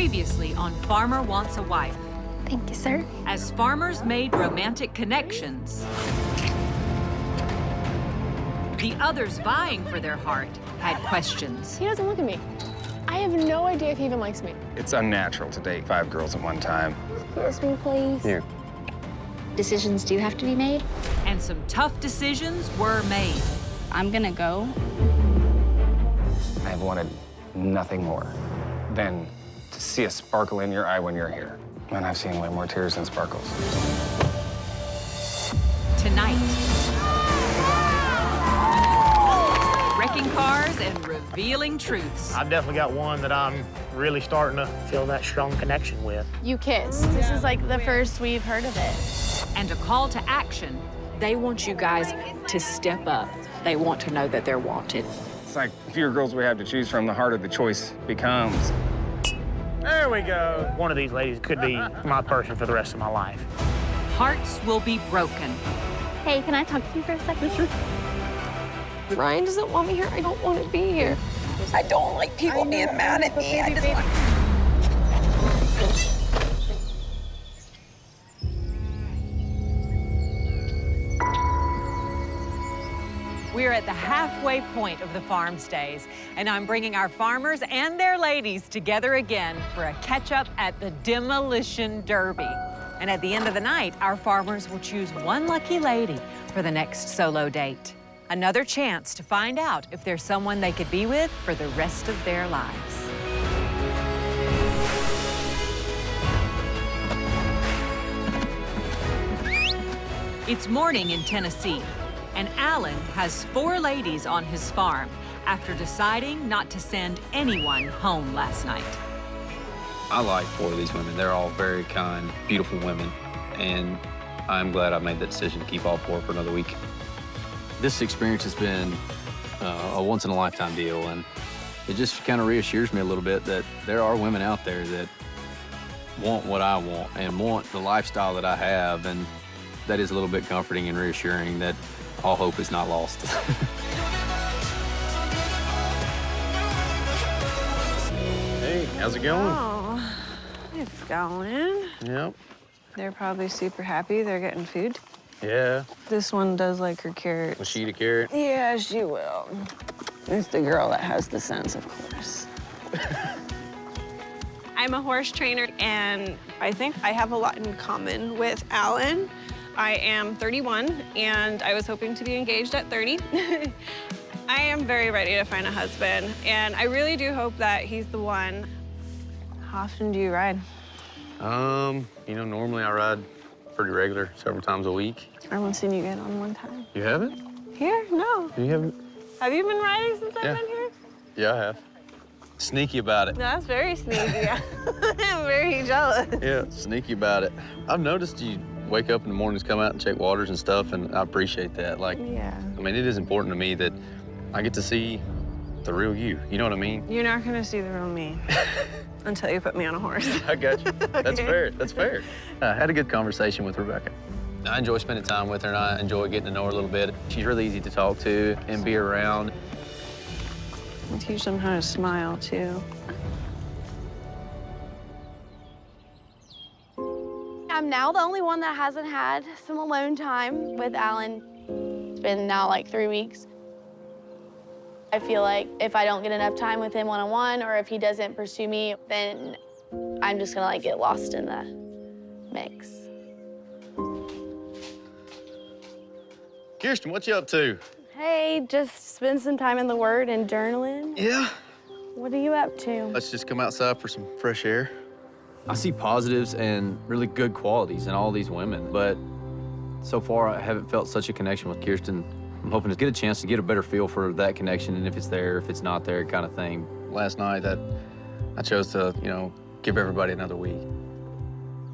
Previously on Farmer Wants a Wife. Thank you, sir. As farmers made romantic connections, the others vying for their heart had questions. He doesn't look at me. I have no idea if he even likes me. It's unnatural to date 5 girls at one time. Kiss me, please. Here. Decisions do have to be made. And some tough decisions were made. I'm gonna go. I have wanted nothing more than to see a sparkle in your eye when you're here. And I've seen way more tears than sparkles. Tonight, wrecking cars and revealing truths. I've definitely got one that I'm really starting to feel that strong connection with. You kissed. This is like the first we've heard of it. And a call to action. They want you guys to step up. They want to know that they're wanted. It's like the fewer girls we have to choose from, the harder the choice becomes. There we go. One of these ladies could be my person for the rest of my life. Hearts will be broken. Hey, can I talk to you for a second? Sure. Ryan doesn't want me here. I don't want to be here. I don't like people being mad at me. I just want... We're at the halfway point of the farm stays, and I'm bringing our farmers and their ladies together again for a catch-up at the Demolition Derby. And at the end of the night, our farmers will choose one lucky lady for the next solo date. Another chance to find out if there's someone they could be with for the rest of their lives. It's morning in Tennessee, and Allan has 4 ladies on his farm after deciding not to send anyone home last night. I like 4 of these women. They're all very kind, beautiful women, and I'm glad I made that decision to keep all 4 for another week. This experience has been a once-in-a-lifetime deal, and it just kind of reassures me a little bit that there are women out there that want what I want and want the lifestyle that I have, and that is a little bit comforting and reassuring that all hope is not lost. Hey, how's it going? Oh, it's going. Yep. They're probably super happy they're getting food. Yeah. This one does like her carrots. Was she eat a carrot? Yeah, she will. It's the girl that has the sense, of course. I'm a horse trainer, and I think I have a lot in common with Allan. I am 31, and I was hoping to be engaged at 30. I am very ready to find a husband, and I really do hope that he's the one. How often do you ride? You know, normally I ride pretty regular, several times a week. I haven't seen you get on one time. You haven't? Here? No. You haven't? Have you been riding since I've been here? Yeah, I have. Sneaky about it. That's very sneaky. I'm very jealous. Yeah, sneaky about it. I've noticed you wake up in the mornings, come out and check waters and stuff, and I appreciate that. Like, Yeah. I mean, it is important to me that I get to see the real you. You know what I mean? You're not gonna see the real me until you put me on a horse. I got you. That's fair. That's fair. I had a good conversation with Rebecca. I enjoy spending time with her, and I enjoy getting to know her a little bit. She's really easy to talk to and be around. I'll teach them how to smile, too. I'm now the only one that hasn't had some alone time with Allan. It's been now like 3 weeks. I feel like if I don't get enough time with him one-on-one, or if he doesn't pursue me, then I'm just gonna like get lost in the mix. Kirsten, what you up to? Hey, just spend some time in the Word and journaling. Yeah. What are you up to? Let's just come outside for some fresh air. I see positives and really good qualities in all these women, but so far I haven't felt such a connection with Kirsten. I'm hoping to get a chance to get a better feel for that connection, and if it's there, if it's not there, kind of thing. Last night, I chose to, you know, give everybody another week.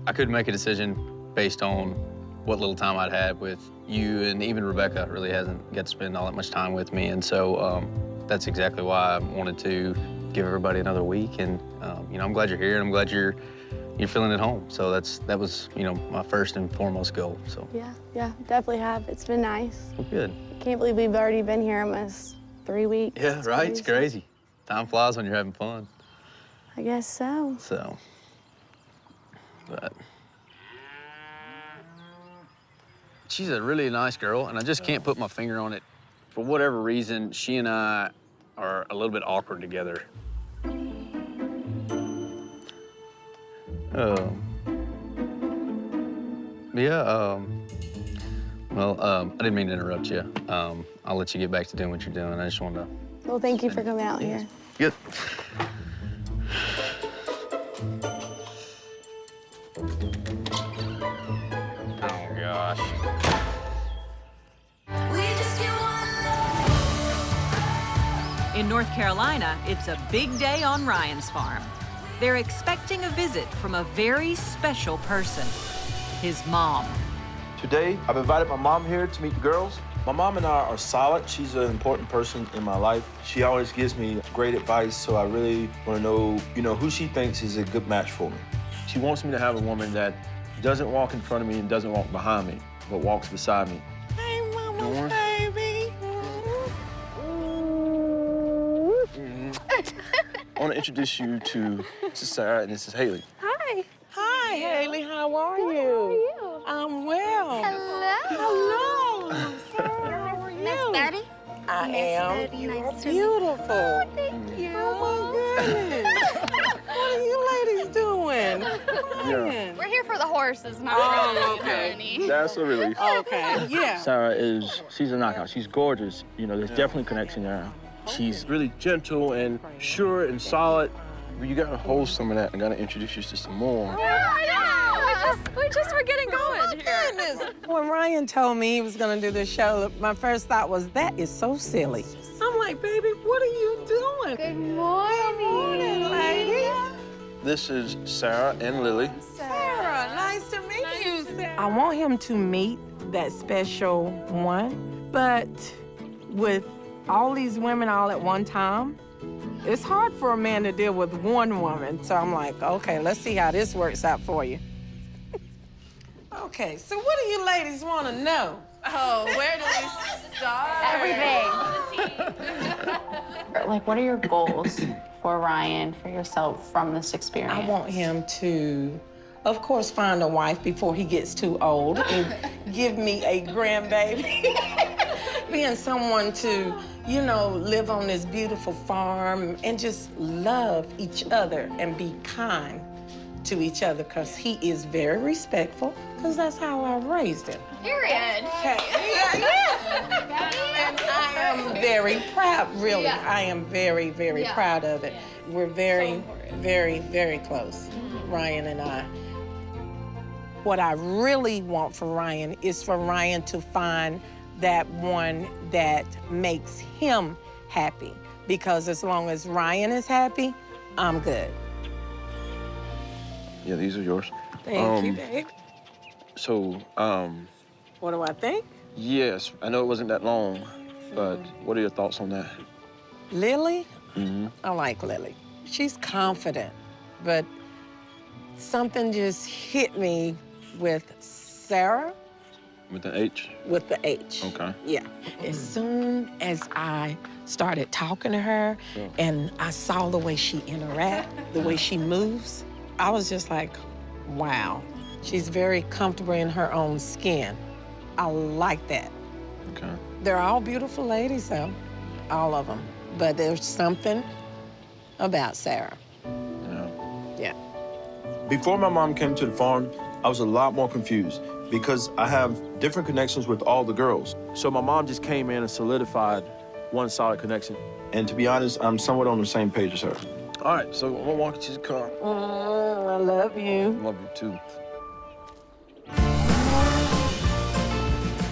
I couldn't make a decision based on what little time I'd had with you, and even Rebecca really hasn't got to spend all that much time with me, and so that's exactly why I wanted to give everybody another week. And you know, I'm glad you're here, and I'm glad you're feeling at home. So that was, you know, my first and foremost goal. So Yeah, definitely have. It's been nice. well, good. I can't believe we've already been here almost 3 weeks. Yeah, right. It's crazy. Time flies when you're having fun. I guess so. So, but she's a really nice girl, and I just can't put my finger on it. For whatever reason, she and I are a little bit awkward together. I didn't mean to interrupt you. I'll let you get back to doing what you're doing. I just wanted to... Well, thank you for coming out here. Good. Oh, gosh. In North Carolina, it's a big day on Ryan's farm. They're expecting a visit from a very special person, his mom. Today, I've invited my mom here to meet the girls. My mom and I are solid. She's an important person in my life. She always gives me great advice, so I really want to know, who she thinks is a good match for me. She wants me to have a woman that doesn't walk in front of me and doesn't walk behind me, but walks beside me. Hey, Mama, baby. I want to introduce you to Sarah, and this is Haley. Hi. Hi, Haley. How are you? How are you? I'm well. Hello. Hello. How are you? Miss Betty? I am. Betty, You're nice to beautiful. Oh, thank you. Oh, my goodness. What are you ladies doing? Yeah. We're here for the horses, not Oh, for okay. That's a relief. Okay, yeah. Sarah she's a knockout. She's gorgeous. There's definitely connection there. She's really gentle and sure and solid. But you gotta hold some of that. I gotta introduce you to some more. We just were getting going here. Goodness. When Ryan told me he was gonna do this show, my first thought was, that is so silly. I'm like, baby, what are you doing? Good morning. Good morning, ladies. This is Sarah and Lily. Sarah, nice to meet you, Sarah. I want him to meet that special one, but with all these women all at one time, it's hard for a man to deal with one woman. So I'm like, okay, let's see how this works out for you. Okay, so what do you ladies want to know? Oh, where do we start? Everything. Like, what are your goals for Ryan, for yourself, from this experience? I want him to, of course, find a wife before he gets too old and give me a grandbaby. Being someone to, live on this beautiful farm and just love each other and be kind to each other, because he is very respectful, because that's how I raised him. Period. Okay. And I am very proud, really. Yeah. I am very, very proud of it. We're very, very, very close, Ryan and I. What I really want for Ryan is for Ryan to find that one that makes him happy. Because as long as Ryan is happy, I'm good. Yeah, these are yours. Thank you, babe. So, What do I think? yes, I know it wasn't that long, but what are your thoughts on that? Lily? I like Lily. She's confident, but something just hit me with Sarah. With the H? With the H. Okay. Yeah. As soon as I started talking to her and I saw the way she interacts, the way she moves, I was just like, wow. She's very comfortable in her own skin. I like that. Okay. They're all beautiful ladies, though, all of them. But there's something about Sarah. Yeah. Yeah. Before my mom came to the farm, I was a lot more confused because I have different connections with all the girls. So my mom just came in and solidified one solid connection. And to be honest, I'm somewhat on the same page as her. All right, so I'm gonna walk you to the car. I love you. Love you too.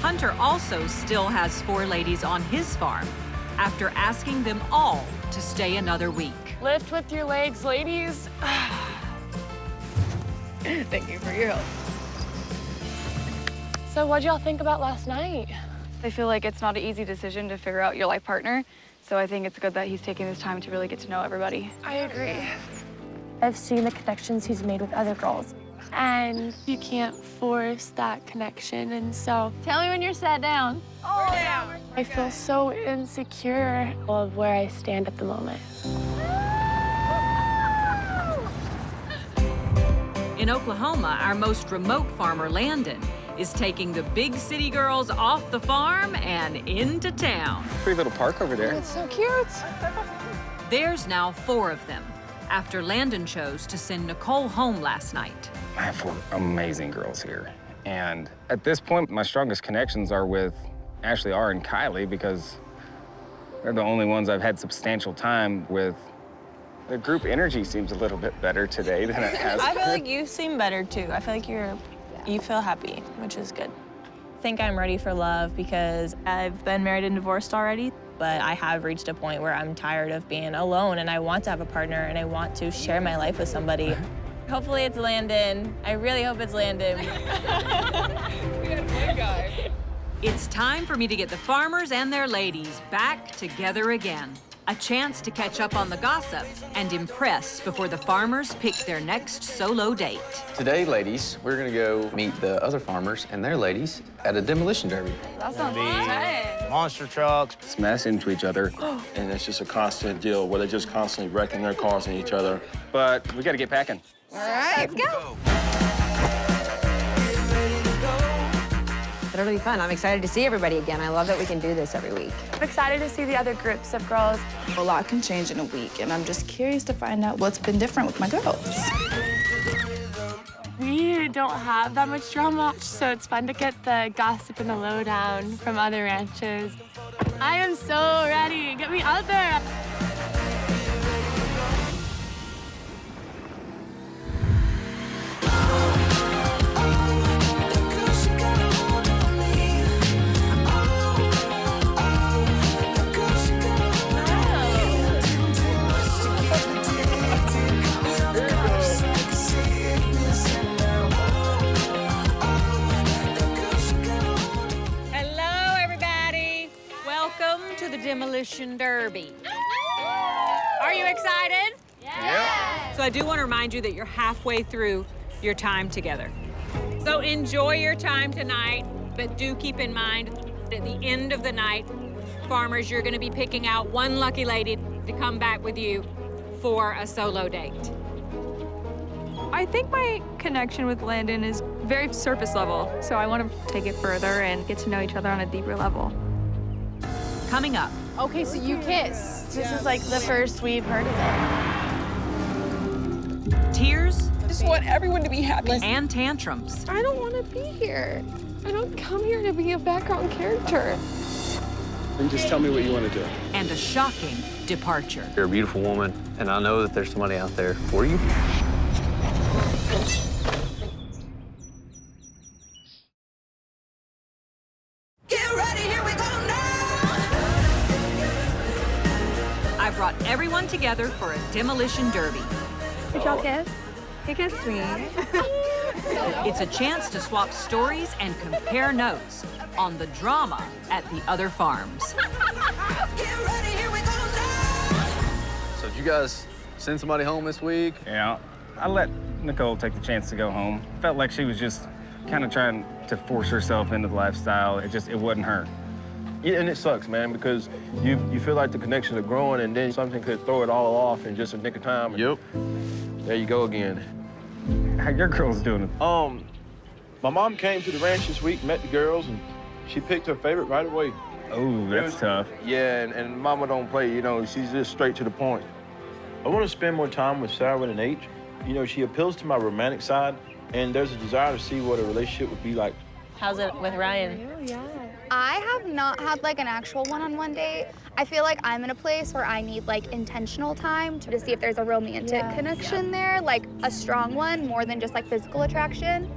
Hunter also still has 4 ladies on his farm after asking them all to stay another week. Lift with your legs, ladies. Thank you for your help. So what'd y'all think about last night? I feel like it's not an easy decision to figure out your life partner, so I think it's good that he's taking this time to really get to know everybody. I agree. I've seen the connections he's made with other girls, and you can't force that connection, and so... Tell me when you're sat down. Oh, yeah. I feel so insecure of where I stand at the moment. In Oklahoma, our most remote farmer, Landon, is taking the big city girls off the farm and into town. Pretty little park over there. It's so cute. There's now 4 of them, after Landon chose to send Nicole home last night. I have 4 amazing girls here. And at this point, my strongest connections are with Ashley R. and Kylie because they're the only ones I've had substantial time with. The group energy seems a little bit better today than it has. I feel like you seem better too. I feel like you feel happy, which is good. I think I'm ready for love because I've been married and divorced already, but I have reached a point where I'm tired of being alone and I want to have a partner and I want to share my life with somebody. Hopefully it's Landon. I really hope it's Landon. We got a boy guy. It's time for me to get the farmers and their ladies back together again. A chance to catch up on the gossip and impress before the farmers pick their next solo date. Today, ladies, we're gonna go meet the other farmers and their ladies at a demolition derby. That sounds fun. Monster trucks. Smash into each other. And it's just a constant deal where they're just constantly wrecking their cars and each other. But we gotta get packing. All right, let's go. It'll be fun. I'm excited to see everybody again. I love that we can do this every week. I'm excited to see the other groups of girls. A lot can change in a week, and I'm just curious to find out what's been different with my girls. We don't have that much drama, so it's fun to get the gossip and the lowdown from other ranches. I am so ready. Get me out there. Demolition Derby. Are you excited? Yeah. So I do want to remind you that you're halfway through your time together. So enjoy your time tonight, but do keep in mind that at the end of the night, farmers, you're going to be picking out one lucky lady to come back with you for a solo date. I think my connection with Landon is very surface level, so I want to take it further and get to know each other on a deeper level. Coming up. Okay, so you kissed. This is like the first we've heard of it. Tears. I just want everyone to be happy. And tantrums. I don't want to be here. I don't come here to be a background character. And just tell me what you want to do. And a shocking departure. You're a beautiful woman, and I know that there's somebody out there for you. I brought everyone together for a demolition derby. Did y'all kiss? He kissed me. It's a chance to swap stories and compare notes on the drama at the other farms. So did you guys send somebody home this week? Yeah. I let Nicole take the chance to go home. Felt like she was just kind of trying to force herself into the lifestyle. It wasn't her. Yeah, and it sucks, man, because you feel like the connections are growing, and then something could throw it all off in just a nick of time. Yep. There you go again. How your girls doing? My mom came to the ranch this week, met the girls, and she picked her favorite right away. Oh, that's tough. Yeah, and Mama don't play, you know, she's just straight to the point. I want to spend more time with Sarah with an H. You know, she appeals to my romantic side, and there's a desire to see what a relationship would be like. How's it with Ryan? Oh, yeah. I have not had like an actual one-on-one date. I feel like I'm in a place where I need like intentional time to see if there's a romantic connection there, like a strong one, more than just like physical attraction.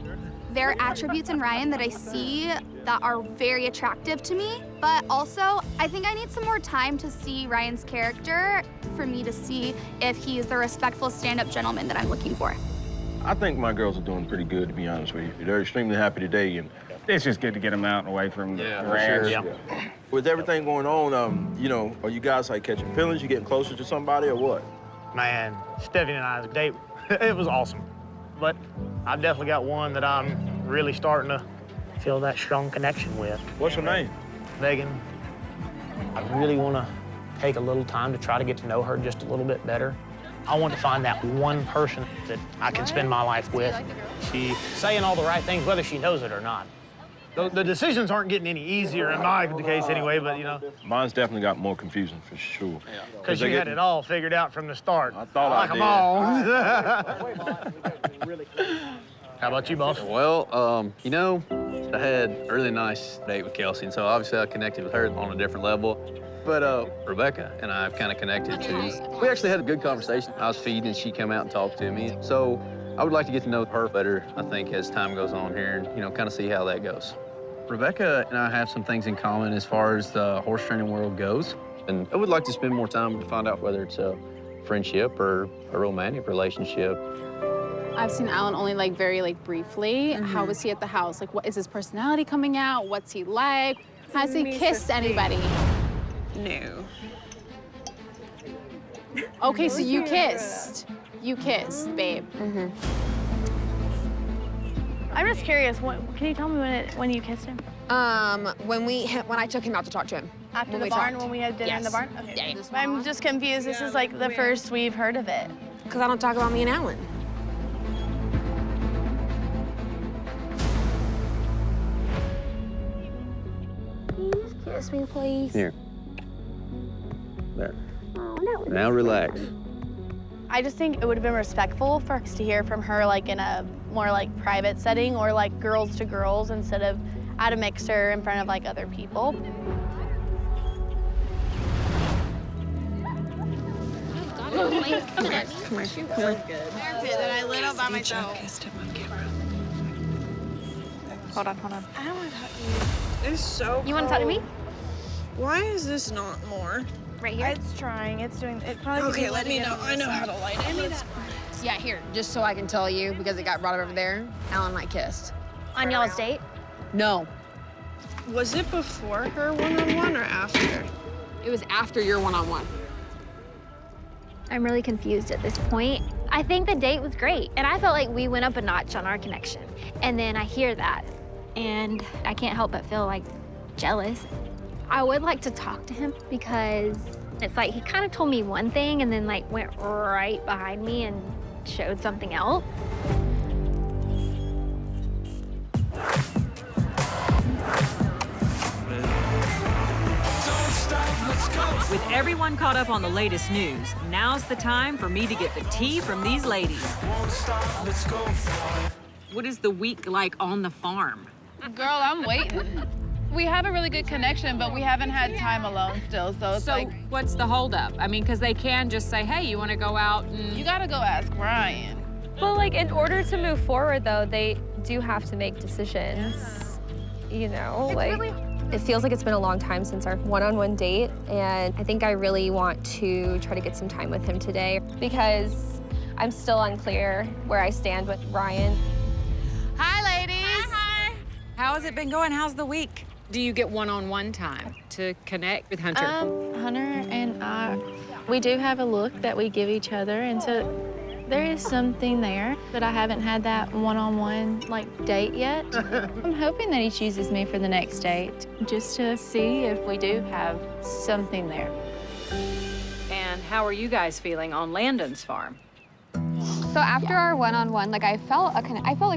There are attributes in Ryan that I see that are very attractive to me, but also I think I need some more time to see Ryan's character for me to see if he's the respectful stand-up gentleman that I'm looking for. I think my girls are doing pretty good, to be honest with you. They're extremely happy today, and it's just good to get them out and away from the ranch. Sure. Yeah. With everything going on, you know, are you guys like catching feelings? You getting closer to somebody or what? Man, Stephanie and I's date, it was awesome. But I've definitely got one that I'm really starting to feel that strong connection with. What's her name? Megan. I really want to take a little time to try to get to know her just a little bit better. I want to find that one person that I can spend my life with. She's saying all the right things, whether she knows it or not. The decisions aren't getting any easier in my case anyway, but, you know. Mine's definitely got more confusing for sure. Because you had it all figured out from the start. I thought I like did. them all. How about you, boss? Well, you know, I had a really nice date with Kelsey, and so obviously I connected with her on a different level. But Rebecca and I have kind of connected too. We actually had a good conversation. I was feeding and she came out and talked to me. So I would like to get to know her better, I think, as time goes on here and, you know, kind of see how that goes. Rebecca and I have some things in common as far as the horse training world goes. And I would like to spend more time to find out whether it's a friendship or a romantic relationship. I've seen Allan only very briefly. How was he at the house? Like, what is his personality coming out? What's he like? Has he kissed anybody? No. Okay, so you kissed. You kissed, babe. I'm just curious. Can you tell me when you kissed him? When I took him out to talk to him. After the barn, when we had dinner in the barn? Okay. I'm just confused. This is like the first we've heard of it. Because I don't talk about me and Allan. Please kiss me, please. Here. There. Oh, that was Now relax. I just think it would have been respectful for us to hear from her like in a more like private setting or like girls to girls instead of at a mixer in front of like other people. Come here. That I lit up by myself. Hold on. I don't want to talk to you. It's so You want to talk to me? Why is this not more? Right here? It's trying. It's doing. It probably. Okay, let me know. I know how to light it. Yeah, here, just so I can tell you, because it got brought over there, Allan and I kissed. On y'all's date? No. Was it before her one-on-one or after? It was after your one-on-one. I'm really confused at this point. I think the date was great, and I felt like we went up a notch on our connection. And then I hear that, and I can't help but feel like jealous. I would like to talk to him because it's like he kind of told me one thing and then like went right behind me and showed something else. With everyone caught up on the latest news, now's the time for me to get the tea from these ladies. What is the week like on the farm? Girl, I'm waiting. We have a really good connection, but we haven't had time alone still, so it's like... what's the holdup? I mean, because they can just say, hey, you want to go out and... You gotta go ask Ryan. Well, like, in order to move forward, though, they do have to make decisions, you know? It feels like it's been a long time since our one-on-one date, and I think I really want to try to get some time with him today because I'm still unclear where I stand with Ryan. Hi, ladies. Hi. How has it been going? How's the week? Do you get one-on-one time to connect with Hunter? Hunter and I, we do have a look that we give each other, and so there is something there, but I haven't had that one-on-one date yet. I'm hoping that he chooses me for the next date, just to see if we do have something there. And how are you guys feeling on Landon's farm? So after our one-on-one, like I felt like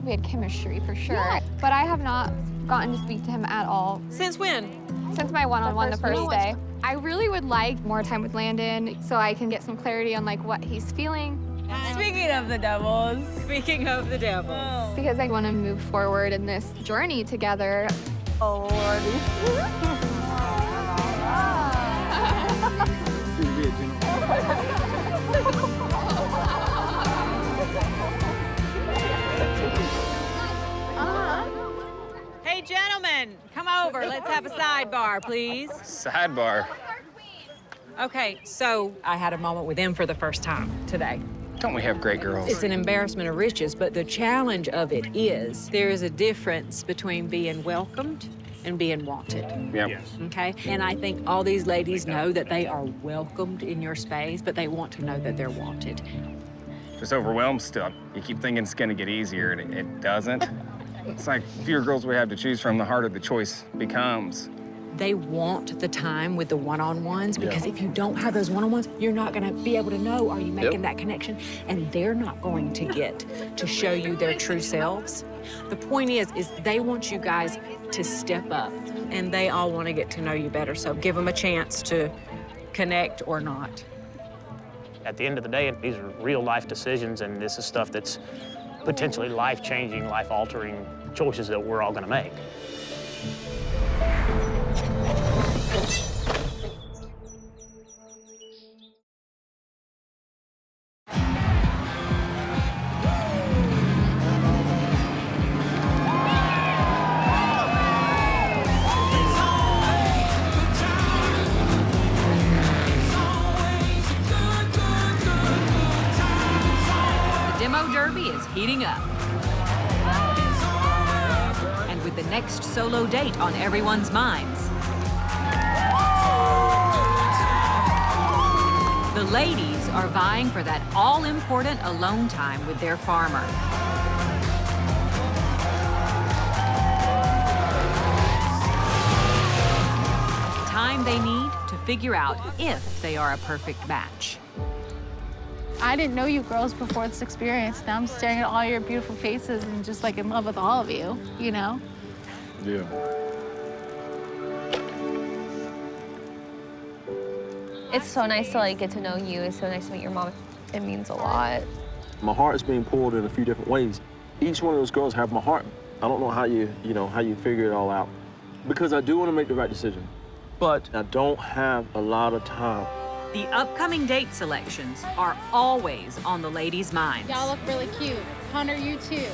we had chemistry for sure, but I have not gotten to speak to him at all. Since when? Since my one-on-one the first day. I really would like more time with Landon so I can get some clarity on like what he's feeling. Speaking of the devils. Speaking of the devils. Because I want to move forward in this journey together. Oh, Hey, gentlemen, come over. Let's have a sidebar, please. Sidebar. Okay, so I had a moment with him for the first time today. Don't we have great girls? It's an embarrassment of riches, but the challenge of it is there is a difference between being welcomed and being wanted. Yep. Yes. Okay? And I think all these ladies know that they are welcomed in your space, but they want to know that they're wanted. Just overwhelmed still. You keep thinking it's gonna get easier, and it doesn't. It's like fewer girls we have to choose from, the harder the choice becomes. they want the time with the one-on-ones because if you don't have those one-on-ones, you're not gonna be able to know, are you making that connection? And they're not going to get to show you their true selves. The point is they want you guys to step up, and they all want to get to know you better. So give them a chance to connect or not. At the end of the day, these are real life decisions, and this is stuff that's potentially life-changing, life-altering choices that we're all gonna make. Demo Derby is heating up. And with the next solo date on everyone's minds, the ladies are vying for that all-important alone time with their farmer. Time they need to figure out if they are a perfect match. I didn't know you girls before this experience. Now I'm staring at all your beautiful faces and just like in love with all of you, you know? Yeah. It's so nice to like get to know you. It's so nice to meet your mom. It means a lot. My heart is being pulled in a few different ways. Each one of those girls have my heart. I don't know how how you figure it all out. Because I do want to make the right decision, but I don't have a lot of time. The upcoming date selections are always on the ladies' minds. Y'all look really cute. Hunter, you too.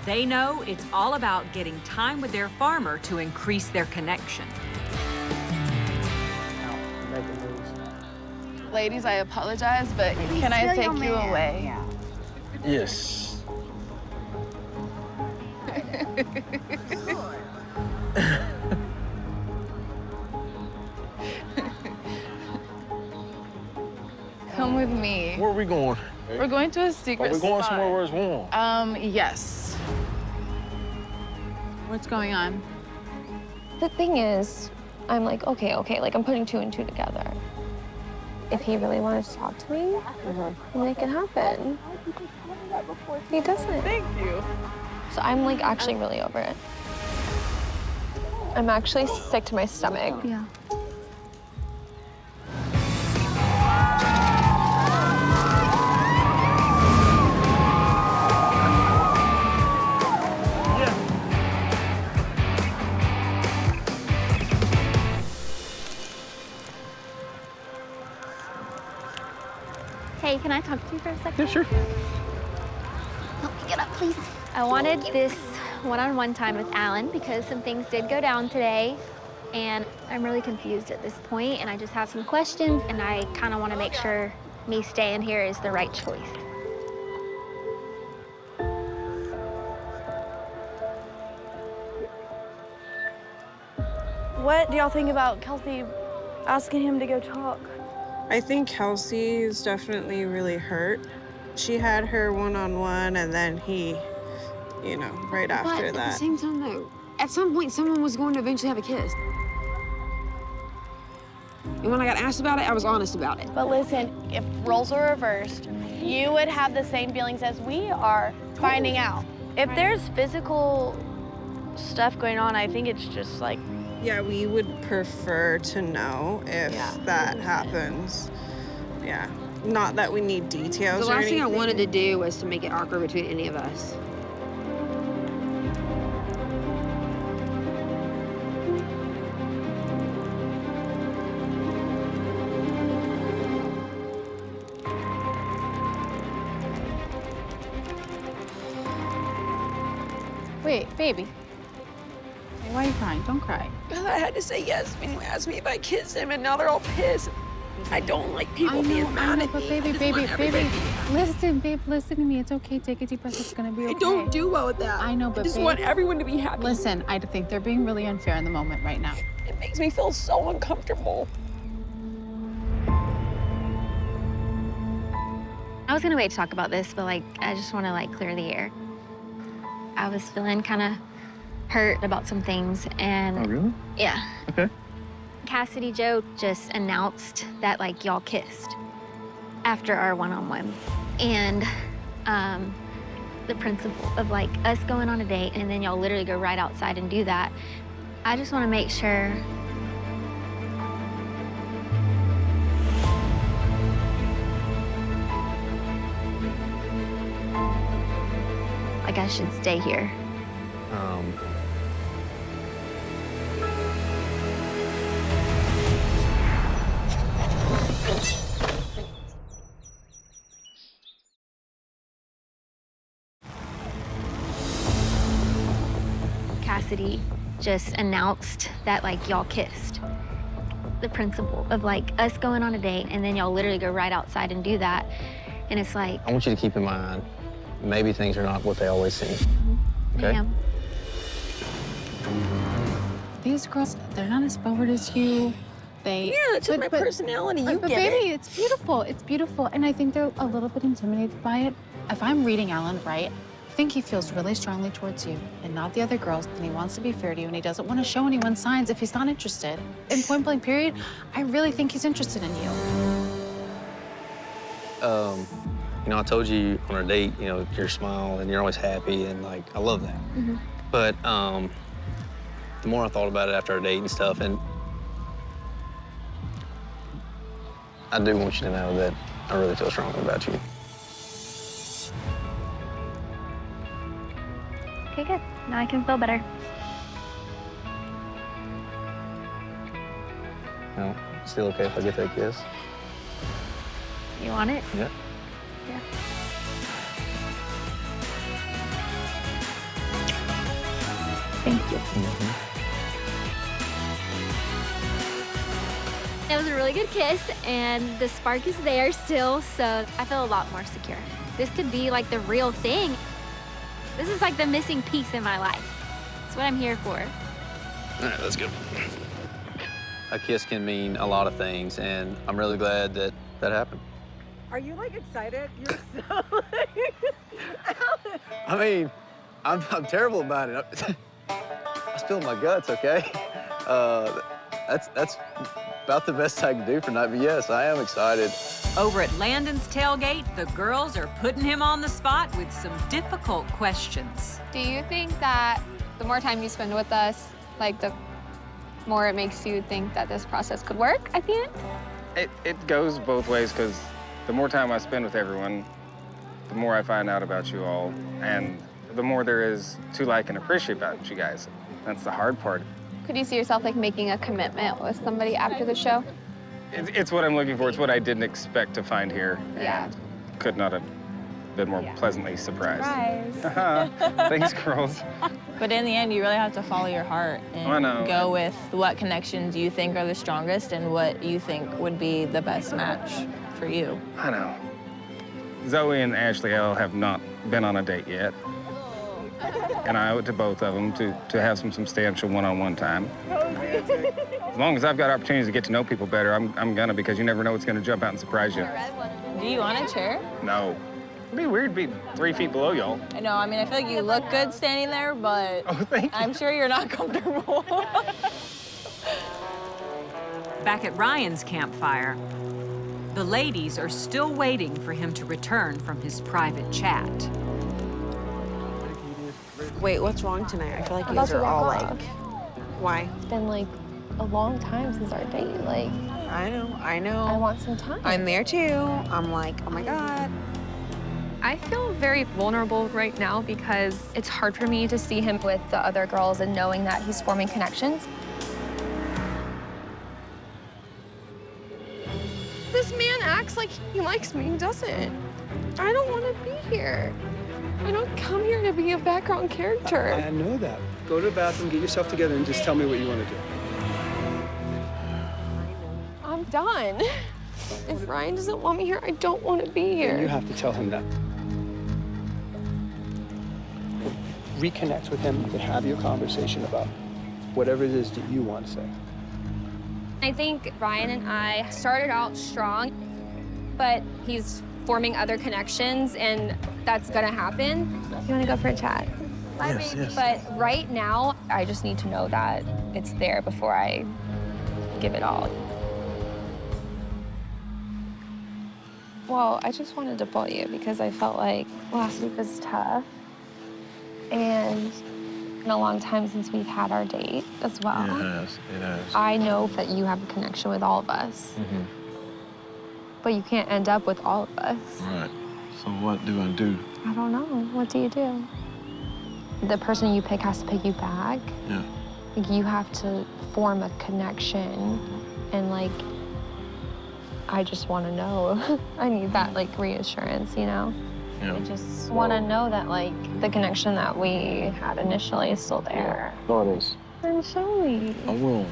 They know it's all about getting time with their farmer to increase their connection. Ladies, I apologize, but can I take you away? Yeah. Yes. Come with me. Where are we going? We're going to a secret Are we going spot. somewhere where it's warm? Yes. What's going on? The thing is, I'm like, okay, like I'm putting two and two together. If he really wanted to talk to me, then it can happen. He doesn't. Thank you. So I'm like actually really over it. I'm actually sick to my stomach. Yeah. Hey, can I talk to you for a second? Yeah, sure. Help me get up, please. I wanted this one-on-one time with Allan because some things did go down today, and I'm really confused at this point, and I just have some questions, and I kind of want to make sure me staying here is the right choice. What do y'all think about Kelsey asking him to go talk? I think Kelsey is definitely really hurt. She had her one-on-one, and then he, right after But that. at the same time, though, at some point, someone was going to eventually have a kiss. And when I got asked about it, I was honest about it. But listen, if roles were reversed, you would have the same feelings as we are finding out. If there's physical stuff going on, I think it's just like... Yeah, we would prefer to know if that happens. Yeah, not that we need details The or last thing I anything. wanted to do was to make it awkward between any of us. Wait, baby. Hey, why are you crying? Don't cry. I had to say yes when you asked me if I kissed him, and now they're all pissed. I don't like people being mad at but me. baby, I just baby, want everybody baby. Listen, babe, listen to me. It's okay. Take a deep breath. It's gonna be okay. I don't do well with that. I know, but I just babe, want everyone to be happy. Listen, I think they're being really unfair in the moment right now. It makes me feel so uncomfortable. I was gonna wait to talk about this, but I just want to clear the air. I was feeling kind of hurt about some things, and Oh, really? yeah. Okay. Cassidy Joe just announced that, like, y'all kissed after our one-on-one. And the principle of, like, us going on a date and then y'all literally go right outside and do that. I just want to make sure like I should stay here. Cassidy just announced that, like, y'all kissed. The principle of, like, us going on a date and then y'all literally go right outside and do that. And it's like, I want you to keep in mind, maybe things are not what they always seem. Okay? ma'am. These girls, they're not as forward as you. Yeah, it's just my personality. You But get baby, it. it's beautiful. It's beautiful. And I think they're a little bit intimidated by it. If I'm reading Allan right, I think he feels really strongly towards you and not the other girls, and he wants to be fair to you, and he doesn't want to show anyone signs if he's not interested. In point blank period, I really think he's interested in you. You know, I told you on our date, you know, your smile and you're always happy, and, like, I love that. Mm-hmm. But the more I thought about it after our date and stuff, and I do want you to know that I really feel strongly about you. Okay, good. Now I can feel better. No, still okay if I get that kiss? You want it? Yeah. Yeah. Thank you. It was a really good kiss, and the spark is there still, so I feel a lot more secure. This could be like the real thing. This is like the missing piece in my life. It's what I'm here for. All right, that's good. A kiss can mean a lot of things, and I'm really glad that that happened. Are you, like, excited? You're so, like... I mean, I'm terrible about it. I spilled my guts, okay? That's about the best I can do for tonight, but yes, I am excited. Over at Landon's tailgate, the girls are putting him on the spot with some difficult questions. Do you think that the more time you spend with us, like, the more it makes you think that this process could work at the end? It goes both ways, because the more time I spend with everyone, the more I find out about you all, and the more there is to like and appreciate about you guys. That's the hard part. Could you see yourself, like, making a commitment with somebody after the show? It's what I'm looking for. It's what I didn't expect to find here. Yeah. And could not have been more pleasantly surprised. Surprise. Thanks, girls. But in the end, you really have to follow your heart I and know. go with what connections you think are the strongest and what you think would be the best match for you. I know. Zoe and Ashley L have not been on a date yet. And I owe it to both of them to have some substantial one-on-one time. As long as I've got opportunities to get to know people better, I'm gonna, because you never know what's gonna jump out and surprise you. Do you want a chair? No. It'd be weird to be 3 feet below y'all. I know, I mean, I feel like you look good standing there, but I'm sure you're not comfortable. Back at Ryan's campfire, the ladies are still waiting for him to return from his private chat. Wait, what's wrong tonight? I feel like you guys are all like, why? It's been, like, a long time since our date. Like, I know. I want some time. I'm there too. I'm like, oh my God. I feel very vulnerable right now because it's hard for me to see him with the other girls and knowing that he's forming connections. This man acts like he likes me. He doesn't. I don't want to be here. I don't come here to be a background character. I know that. Go to the bathroom, get yourself together, and just tell me what you want to do. I'm done. If Ryan doesn't want me here, I don't want to be here. And you have to tell him that. Reconnect with him and have your conversation about whatever it is that you want to say. I think Ryan and I started out strong, but he's forming other connections, and that's gonna happen. You want to go for a chat? Yes, yes. But right now, I just need to know that it's there before I give it all. Well, I just wanted to pull you because I felt like last week was tough. And it's been a long time since we've had our date as well. It has, it has. I know that you have a connection with all of us. Mm-hmm. But you can't end up with all of us. Right. So what do I do? I don't know. What do you do? The person you pick has to pick you back. Yeah. Like, you have to form a connection, and like, I just want to know. I need that like reassurance, you know? Yeah. I just want to know that like the connection that we had initially is still there. No, it is. Then show me. I will.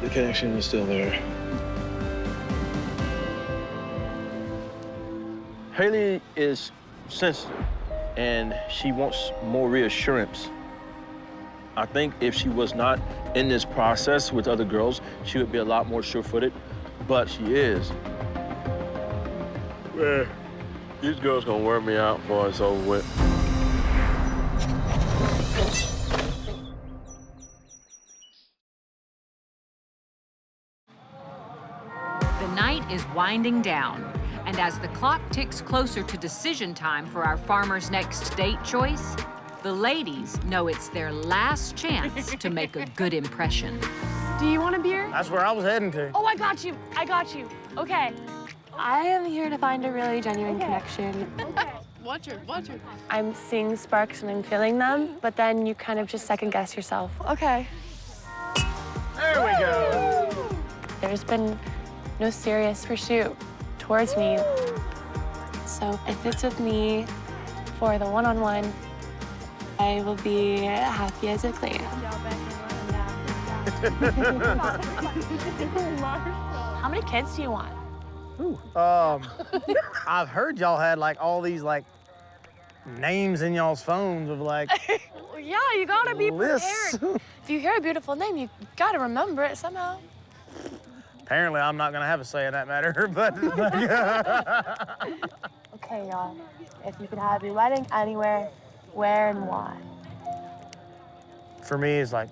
The connection is still there. Haley is sensitive, and she wants more reassurance. I think if she was not in this process with other girls, she would be a lot more sure-footed, but she is. Man, these girls gonna wear me out before it's over with. The night is winding down, and as the clock ticks closer to decision time for our farmer's next date choice, the ladies know it's their last chance to make a good impression. Do you want a beer? That's where I was heading to. Oh, I got you. I got you. Okay. I am here to find a really genuine connection. Okay. Watch her. Watch her. I'm seeing sparks and I'm feeling them, but then you kind of just second guess yourself. Okay. There we go. There's been no serious pursuit towards me. So if it's with me for the one-on-one, I will be happy as a clam. How many kids do you want? I've heard y'all had like all these like names in y'all's phones of like Yeah, you gotta be lists. prepared. If you hear a beautiful name, you gotta remember it somehow. Apparently, I'm not gonna have a say in that matter, but Okay, y'all. If you could have your wedding anywhere, where and why? for me, it's like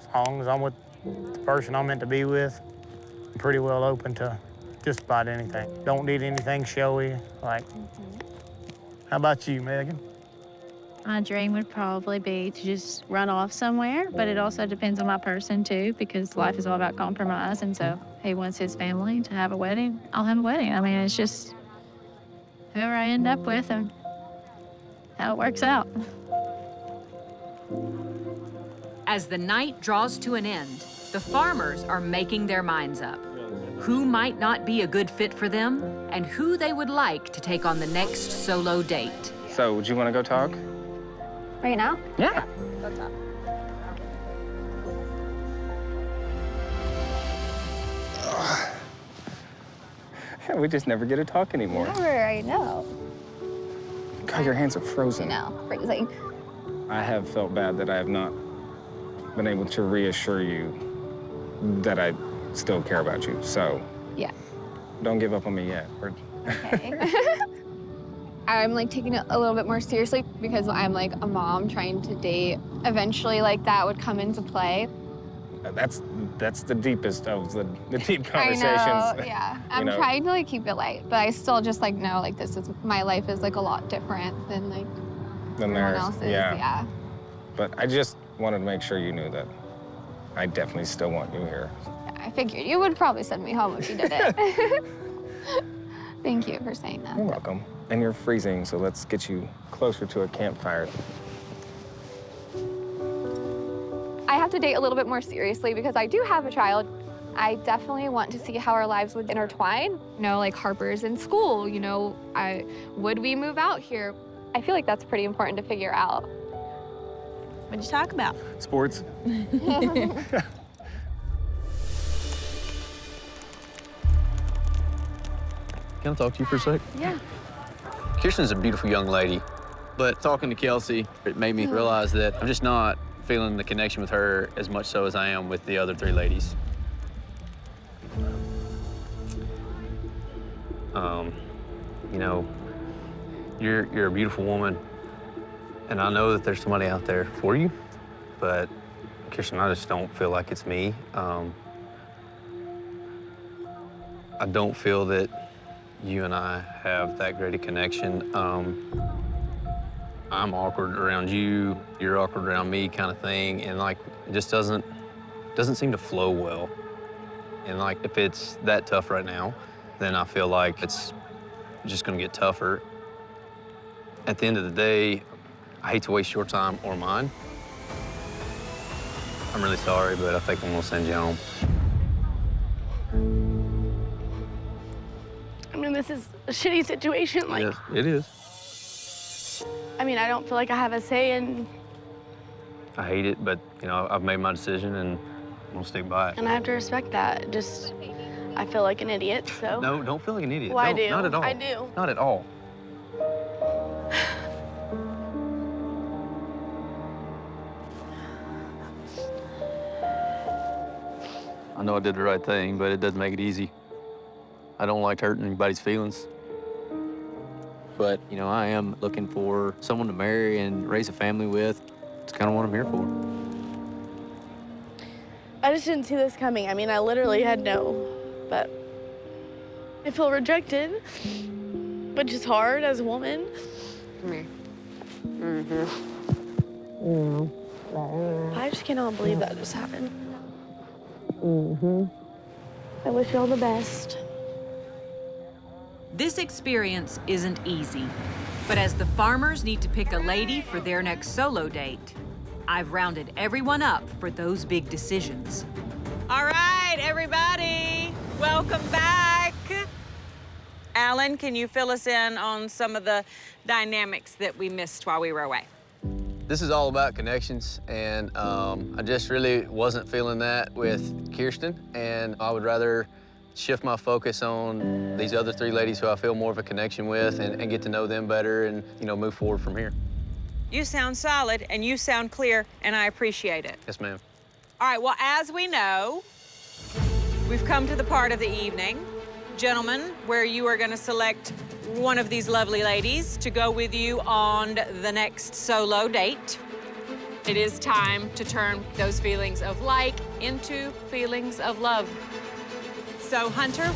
as long as I'm with the person I'm meant to be with, I'm pretty well open to just about anything. Don't need anything showy. Like, how about you, Megan? My dream would probably be to just run off somewhere, but it also depends on my person too, because life is all about compromise. And so he wants his family to have a wedding, I'll have a wedding. I mean, it's just whoever I end up with and how it works out. As the night draws to an end, the farmers are making their minds up. Who might not be a good fit for them, and who they would like to take on the next solo date. So, would you want to go talk? Right now? Yeah. Go talk. Yeah, we just never get to talk anymore. Never, I know. God, your hands are frozen. I know, freezing. I have felt bad that I have not been able to reassure you that I still care about you. So, Yeah. don't give up on me yet. Okay. I'm like taking it a little bit more seriously because I'm like a mom trying to date. Eventually, like that would come into play. That's the deepest of the deep conversations. I know, yeah. I'm You know? trying to like keep it light, but I still just like know like this is my life is like a lot different than like Than everyone theirs, else's. yeah. Yeah. But I just wanted to make sure you knew that I definitely still want you here. I figured you would probably send me home if you did it. Thank you for saying that. You're welcome. And you're freezing, so let's get you closer to a campfire. I have to date a little bit more seriously because I do have a child. I definitely want to see how our lives would intertwine. You know, like Harper's in school, you know, would we move out here? I feel like that's pretty important to figure out. What'd you talk about? Sports. Can I talk to you for a sec? Yeah. Kirsten's a beautiful young lady, But talking to Kelsey, it made me realize that I'm just not feeling the connection with her as much so as I am with the other 3 ladies. You know, you're a beautiful woman, and I know that there's somebody out there for you, but Kirsten, I just don't feel like it's me. I don't feel that you and I have that great a connection. I'm awkward around you, you're awkward around me kind of thing, and like, it just doesn't seem to flow well. And like, if it's that tough right now, then I feel like it's just gonna get tougher. At the end of the day, I hate to waste your time or mine. I'm really sorry, but I think I'm gonna send you home. I mean, this is a shitty situation. Like, Yes, it is. I mean, I don't feel like I have a say in, I hate it, but you know, I've made my decision and I'm gonna stick by it. and I have to respect that. Just, I feel like an idiot, so. No, don't feel like an idiot. Well, I No, do. Not at all. I do. Not at all. I know I did the right thing, but it doesn't make it easy. I don't like hurting anybody's feelings. But, you know, I am looking for someone to marry and raise a family with. It's kind of what I'm here for. I just didn't see this coming. I mean, I literally had no, but I feel rejected, which is hard as a woman. Come here. I just cannot believe that just happened. I wish you all the best. This experience isn't easy, but as the farmers need to pick a lady for their next solo date, I've rounded everyone up for those big decisions. All right, everybody, welcome back. Allan, can you fill us in on some of the dynamics that we missed while we were away? This is all about connections, and I just really wasn't feeling that with Kirsten, and I would rather shift my focus on these other 3 ladies who I feel more of a connection with and get to know them better and, you know, move forward from here. You sound solid and you sound clear, and I appreciate it. Yes, ma'am. All right, well, as we know, we've come to the part of the evening, gentlemen, where you are gonna select one of these lovely ladies to go with you on the next solo date. It is time to turn those feelings of like into feelings of love. So, Hunter,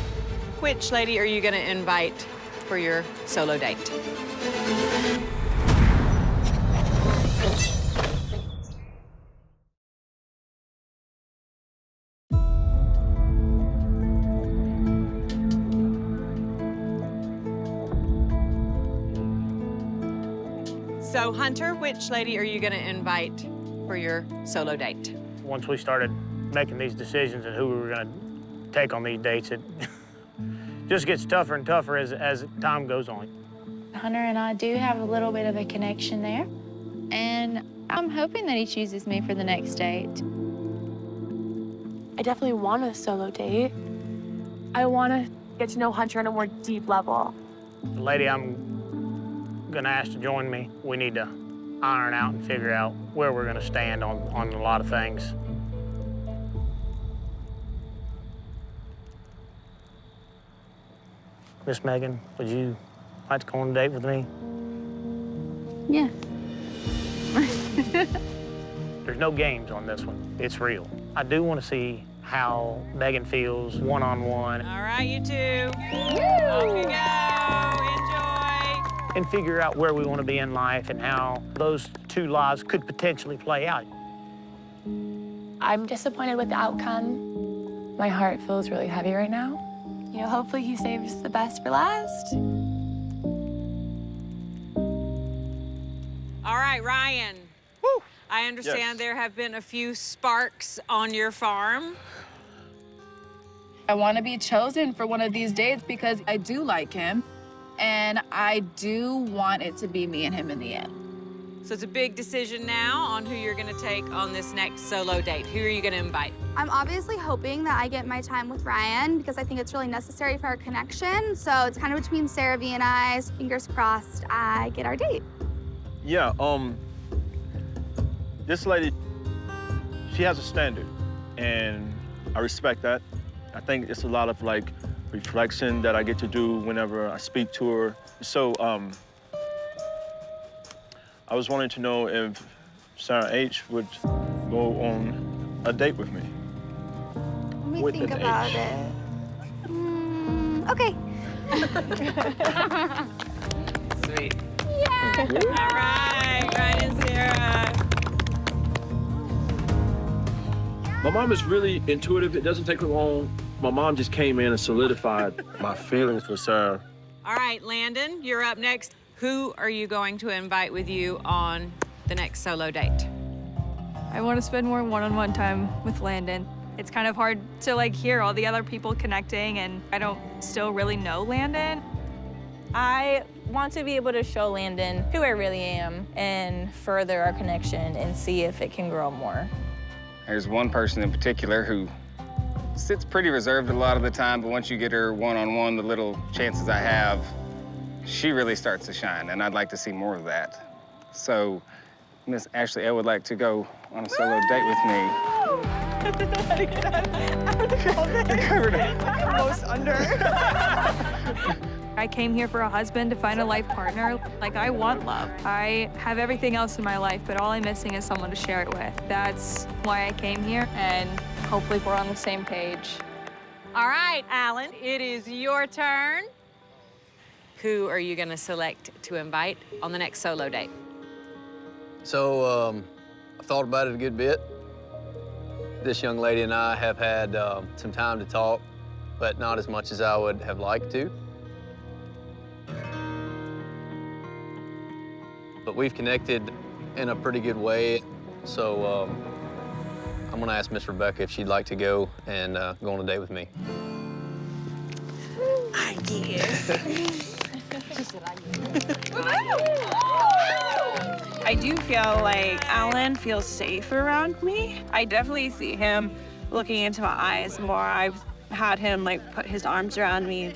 which lady are you gonna invite for your solo date? So, Hunter, which lady are you gonna invite for your solo date? Once we started making these decisions and who we were gonna take on these dates, it just gets tougher and tougher as time goes on. Hunter and I do have a little bit of a connection there, and I'm hoping that he chooses me for the next date. I definitely want a solo date. I want to get to know Hunter on a more deep level. The lady I'm gonna ask to join me, we need to iron out and figure out where we're gonna stand on a lot of things. Miss Megan, would you like to go on a date with me? Yeah. There's no games on this one. It's real. I do want to see how Megan feels one-on-one. All right, you two. Off you go. Enjoy. And figure out where we want to be in life and how those 2 lives could potentially play out. I'm disappointed with the outcome. My heart feels really heavy right now. You know, hopefully he saves the best for last. All right, Ryan. Woo. I understand there have been a few sparks on your farm. I want to be chosen for one of these dates because I do like him, and I do want it to be me and him in the end. So it's a big decision now on who you're gonna take on this next solo date. Who are you gonna invite? I'm obviously hoping that I get my time with Ryan because I think it's really necessary for our connection. So it's kind of between Sarah V and I. So fingers crossed I get our date. Yeah, this lady, she has a standard, and I respect that. I think it's a lot of like reflection that I get to do whenever I speak to her. So, I was wanting to know if Sarah H would go on a date with me. Let me With think an about H. it. Okay. Sweet. Yeah. All right, Ryan and Sarah. My mom is really intuitive. It doesn't take her long. My mom just came in and solidified my feelings for Sarah. All right, Landon, you're up next. Who are you going to invite with you on the next solo date? I want to spend more one-on-one time with Landon. It's kind of hard to like hear all the other people connecting, and I don't still really know Landon. I want to be able to show Landon who I really am and further our connection and see if it can grow more. There's one person in particular who sits pretty reserved a lot of the time, but once you get her one-on-one, the little chances I have, she really starts to shine, and I'd like to see more of that. So, Miss Ashley L would like to go on a solo date with me. Almost under. I came here for a husband to find a life partner. Like, I want love. I have everything else in my life, but all I'm missing is someone to share it with. That's why I came here, and hopefully we're on the same page. All right, Allan, it is your turn. Who are you gonna select to invite on the next solo date? So, I've thought about it a good bit. This young lady and I have had some time to talk, but not as much as I would have liked to. But we've connected in a pretty good way, so I'm gonna ask Miss Rebecca if she'd like to go and go on a date with me. I guess. I do feel like Allan feels safe around me. I definitely see him looking into my eyes more. I've had him like put his arms around me,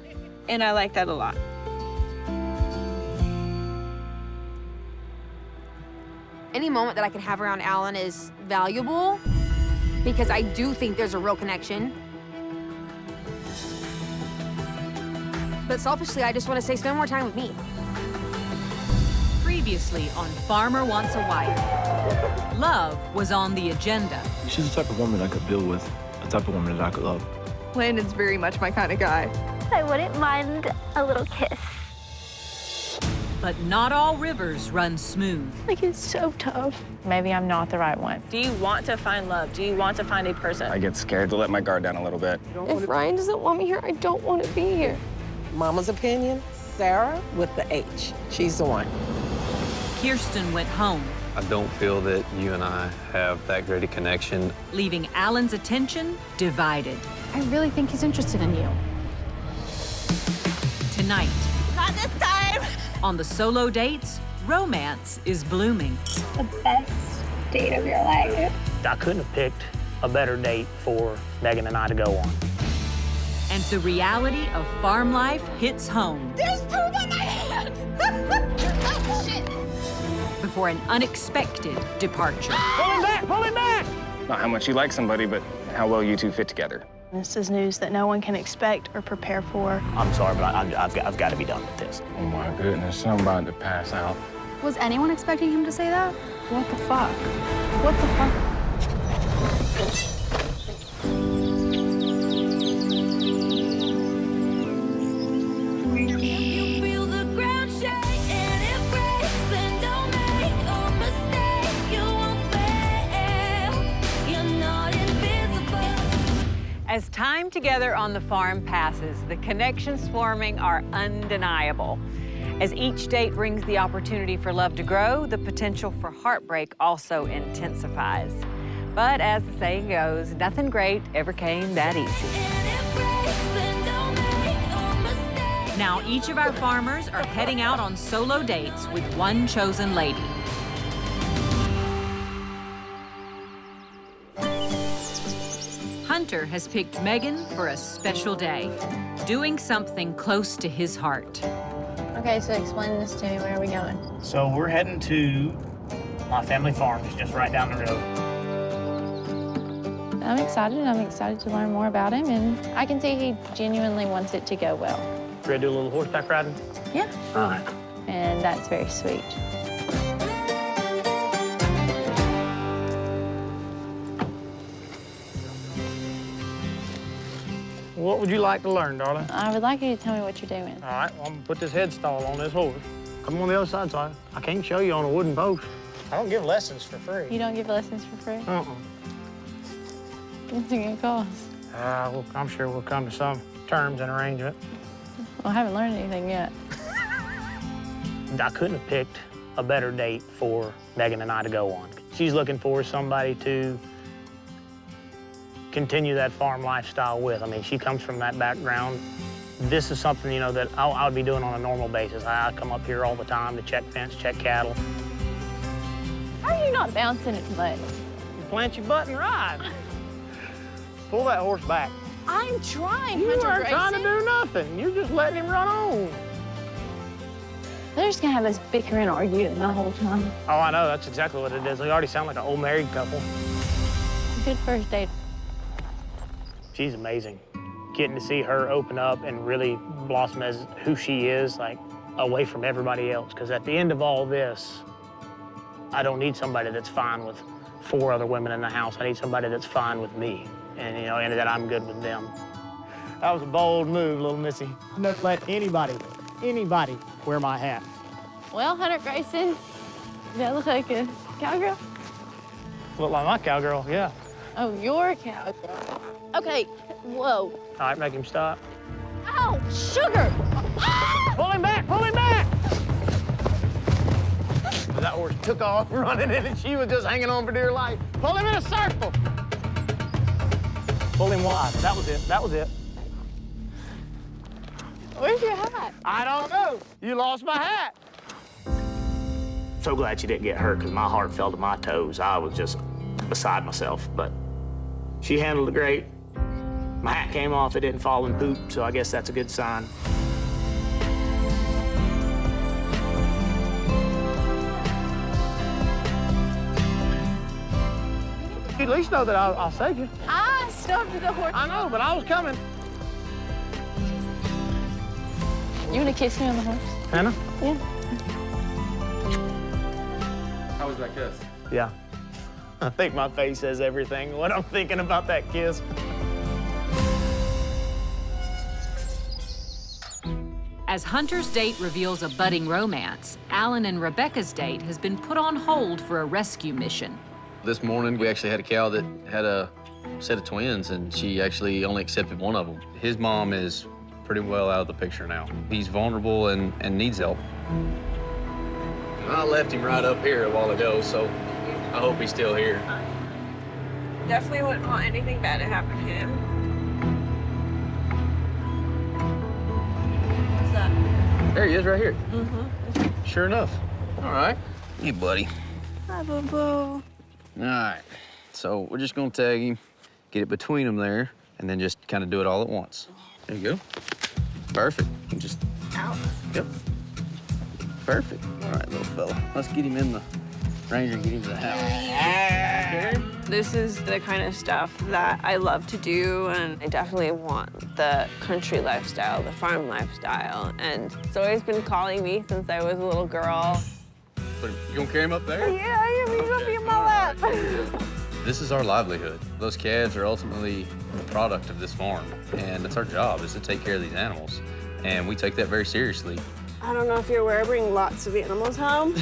and I like that a lot. Any moment that I can have around Allan is valuable because I do think there's a real connection. But selfishly, I just want to say spend more time with me. Previously on Farmer Wants a Wife, love was on the agenda. She's the type of woman I could build with, the type of woman that I could love. Landon's very much my kind of guy. I wouldn't mind a little kiss. But not all rivers run smooth. Like, it's so tough. Maybe I'm not the right one. Do you want to find love? Do you want to find a person? I get scared to let my guard down a little bit. If Ryan doesn't want me here, I don't want to be here. Mama's opinion, Sarah with the H. She's the one. Kirsten went home, I don't feel that you and I have that great a connection. leaving Allan's attention divided. I really think he's interested in you. Tonight, Not this time. on the solo dates, romance is blooming. The best date of your life. I couldn't have picked a better date for Megan and I to go on. And the reality of farm life hits home There's poop on my hand. Oh, shit. before an unexpected departure. Pull him back! Pull him back! Not how much you like somebody, but how well you two fit together. This is news that no one can expect or prepare for. I'm sorry, but I've got to be done with this. Oh my goodness, I'm about to pass out. Was anyone expecting him to say that? What the fuck? What the fuck? As time together on the farm passes, the connections forming are undeniable. As each date brings the opportunity for love to grow, the potential for heartbreak also intensifies. But as the saying goes, nothing great ever came that easy. Now each of our farmers are heading out on solo dates with one chosen lady. Hunter has picked Megan for a special day, doing something close to his heart. Okay, so explain this to me. Where are we going? So we're heading to my family farm. It's just right down the road. I'm excited. I'm excited to learn more about him, and I can see he genuinely wants it to go well. Ready to do a little horseback riding? Yeah. All right. And that's very sweet. What would you like to learn, darling? I would like you to tell me what you're doing. All right, well, I'm gonna put this headstall on this horse. Come on the other side, so I can't show you on a wooden post. I don't give lessons for free. You don't give lessons for free? What's it gonna cost? Well, I'm sure we'll come to some terms and arrangement. Well, I haven't learned anything yet. I couldn't have picked a better date for Megan and I to go on. She's looking for somebody to continue that farm lifestyle with. I mean, she comes from that background. This is something, you know, that I would be doing on a normal basis. I come up here all the time to check fence, check cattle. How are you not bouncing as much? You plant your butt and ride. Pull that horse back. I'm trying, You Hunter aren't trying to Grayson. do nothing. You're just letting him run on. They're just gonna have us bicker and argue the whole time. Oh, I know. That's exactly what it is. They already sound like an old married couple. Good first date. She's amazing. Getting to see her open up and really blossom as who she is, like, away from everybody else. Because at the end of all this, I don't need somebody that's fine with 4 other women in the house. I need somebody that's fine with me, and, you know, and that I'm good with them. That was a bold move, little missy. Never let anybody wear my hat. Well, Hunter Grayson, that looks like a cowgirl. Look like my cowgirl, yeah. Oh, you're a cowgirl. Okay, whoa. All right, make him stop. Ow, sugar! Pull him back, pull him back! That horse took off running in, and she was just hanging on for dear life. Pull him in a circle. Pull him wide. That was it, that was it. Where's your hat? I don't know. You lost my hat. So glad she didn't get hurt, because my heart fell to my toes. I was just beside myself, but she handled it great. My hat came off, it didn't fall in poop, so I guess that's a good sign. At least know that I'll save you. I stopped the horse. I know, but I was coming. You wanna kiss me on the horse? Hannah? Yeah. How was that kiss? Yeah. I think my face says everything, what I'm thinking about that kiss. As Hunter's date reveals a budding romance, Allan and Rebecca's date has been put on hold for a rescue mission. This morning, we actually had a cow that had a set of twins, and she actually only accepted one of them. His mom is pretty well out of the picture now. He's vulnerable and needs help. I left him right up here a while ago, so I hope he's still here. Definitely wouldn't want anything bad to happen to him. What's that? There he is, right here. Mm-hmm. Sure enough. All right. Hey, buddy. Hi, boo-boo. All right. So we're just gonna tag him, get it between them there, and then just kind of do it all at once. There you go. Perfect. And just Out. Yep. Perfect. All right, little fella. Let's get him in the Ranger and get him to the house. This is the kind of stuff that I love to do, and I definitely want the country lifestyle, the farm lifestyle, and it's always been calling me since I was a little girl. But you gonna carry him up there? Yeah, I am. He's gonna be in my lap. This is our livelihood. Those calves are ultimately the product of this farm, and it's our job is to take care of these animals, and we take that very seriously. I don't know if you're aware, I bring lots of animals home.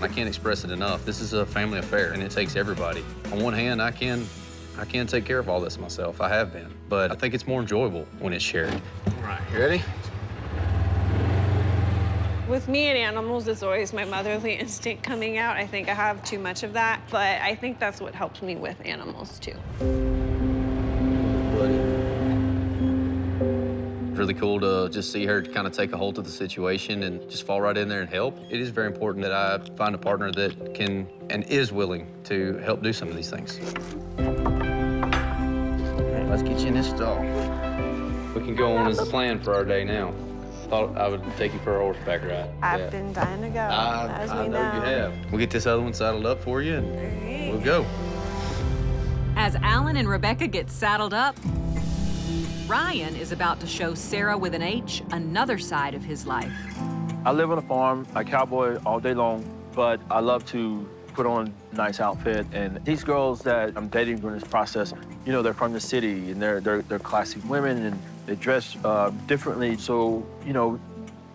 I can't express it enough. This is a family affair, and it takes everybody. On one hand, I can take care of all this myself. I have been, but I think it's more enjoyable when it's shared. All right, you ready? With me and animals, it's always my motherly instinct coming out. I think I have too much of that, but I think that's what helps me with animals, too. Really cool to just see her kind of take a hold of the situation and just fall right in there and help. It is very important that I find a partner that can and is willing to help do some of these things. Okay, let's get you in this stall. We can go on as a plan for our day now. thought I would take you for a horseback ride. I've been dying to go, as I we know you have. We'll get this other one saddled up for you, and we'll go. As Allan and Rebecca get saddled up, Ryan is about to show Sarah with an H another side of his life. I live on a farm, I cowboy all day long, but I love to put on a nice outfit. And these girls that I'm dating during this process, you know, they're from the city and they're classy women and they dress differently. So, you know,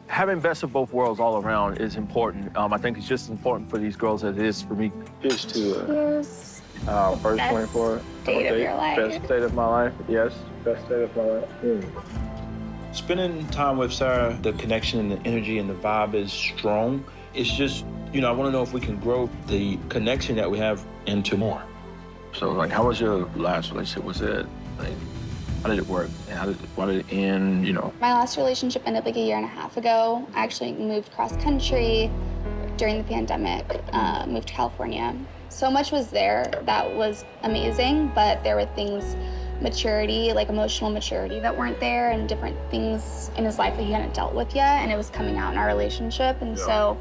having best of both worlds all around is important. I think it's just as important for these girls as it is for me. Here's to first 24 date of your life. Best date of my life, yes. Best date of my life. Spending time with Sarah, the connection and the energy and the vibe is strong. It's just, you know, I want to know if we can grow the connection that we have into more. So, like, how was your last relationship? Was it, like, how did it work? And why did it end, you know? My last relationship ended like a year and a half ago. I actually moved cross country during the pandemic, moved to California. So much was there that was amazing, but there were things, maturity, like emotional maturity that weren't there and different things in his life that he hadn't dealt with yet, and it was coming out in our relationship, and so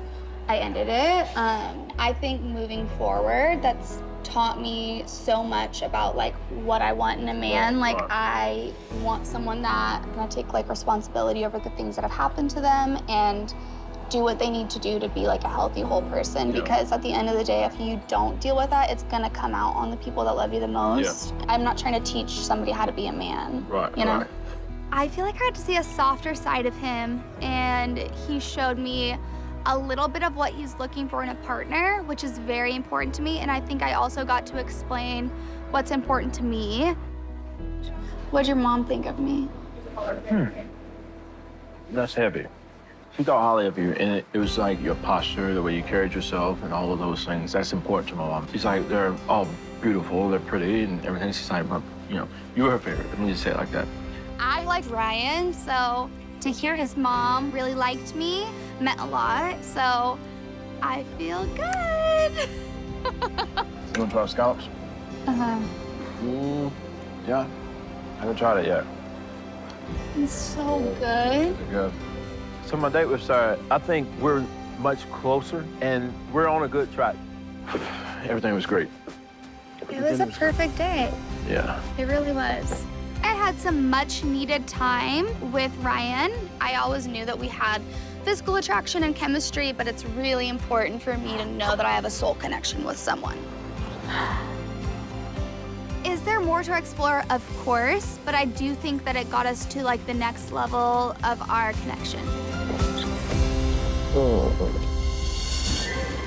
I ended it. I think moving forward, that's taught me so much about like what I want in a man. Like I want someone that can take like responsibility over the things that have happened to them and do what they need to do to be like a healthy whole person, because at the end of the day, if you don't deal with that, it's gonna come out on the people that love you the most. I'm not trying to teach somebody how to be a man, you know? I feel like I got to see a softer side of him, and he showed me a little bit of what he's looking for in a partner, which is very important to me, and I think I also got to explain what's important to me. What'd your mom think of me? That's heavy. She thought highly of you, and it was like your posture, the way you carried yourself, and all of those things. That's important to my mom. She's like, they're all beautiful, they're pretty, and everything. She's like, but, you know, you were her favorite. Let me just say it like that. I like Ryan, so to hear his mom really liked me meant a lot, so I feel good. You want to try scallops? Uh-huh. Yeah. I haven't tried it yet. It's so good. They're good. So my date with Sarah, I think we're much closer, and we're on a good track. Everything was great. It was a perfect day. Yeah. It really was. I had some much-needed time with Ryan. I always knew that we had physical attraction and chemistry, but it's really important for me to know that I have a soul connection with someone. Is there more to explore? Of course, but I do think that it got us to like the next level of our connection.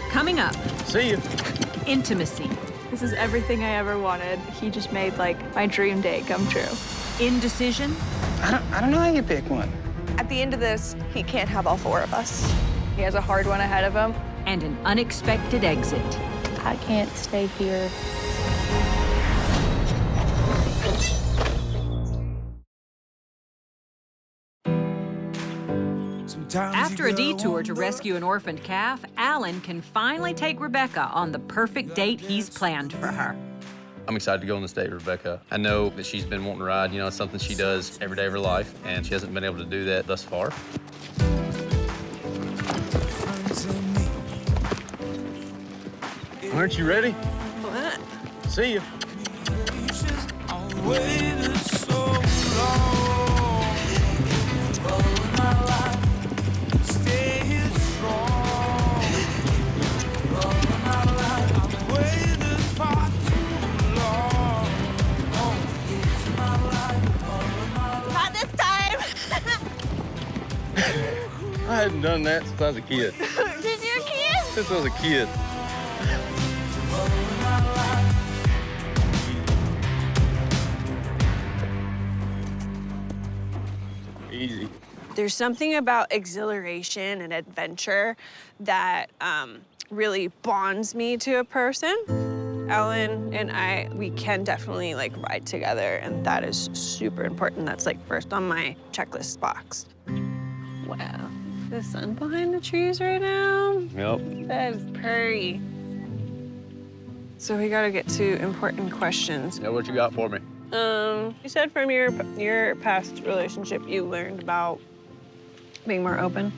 Coming up. See you. Intimacy. This is everything I ever wanted. He just made like my dream date come true. Indecision. I don't know how you pick one. At the end of this, he can't have all four of us. He has a hard one ahead of him. And an unexpected exit. I can't stay here. After a detour to rescue an orphaned calf, Allan can finally take Rebecca on the perfect date he's planned for her. I'm excited to go on this date with Rebecca. I know that she's been wanting to ride. You know, it's something she does every day of her life, and she hasn't been able to do that thus far. Aren't you ready? What? See you. Not this time. I hadn't done that since I was a kid. Did you, kid? Since I was a kid. Easy. There's something about exhilaration and adventure that really bonds me to a person. Allan and we can definitely like ride together, and that is super important. That's like first on my checklist box. Wow, the sun behind the trees right now. Yep. That is pretty. So we gotta get to important questions. Yeah, what you got for me? You said from your past relationship you learned about Being more open?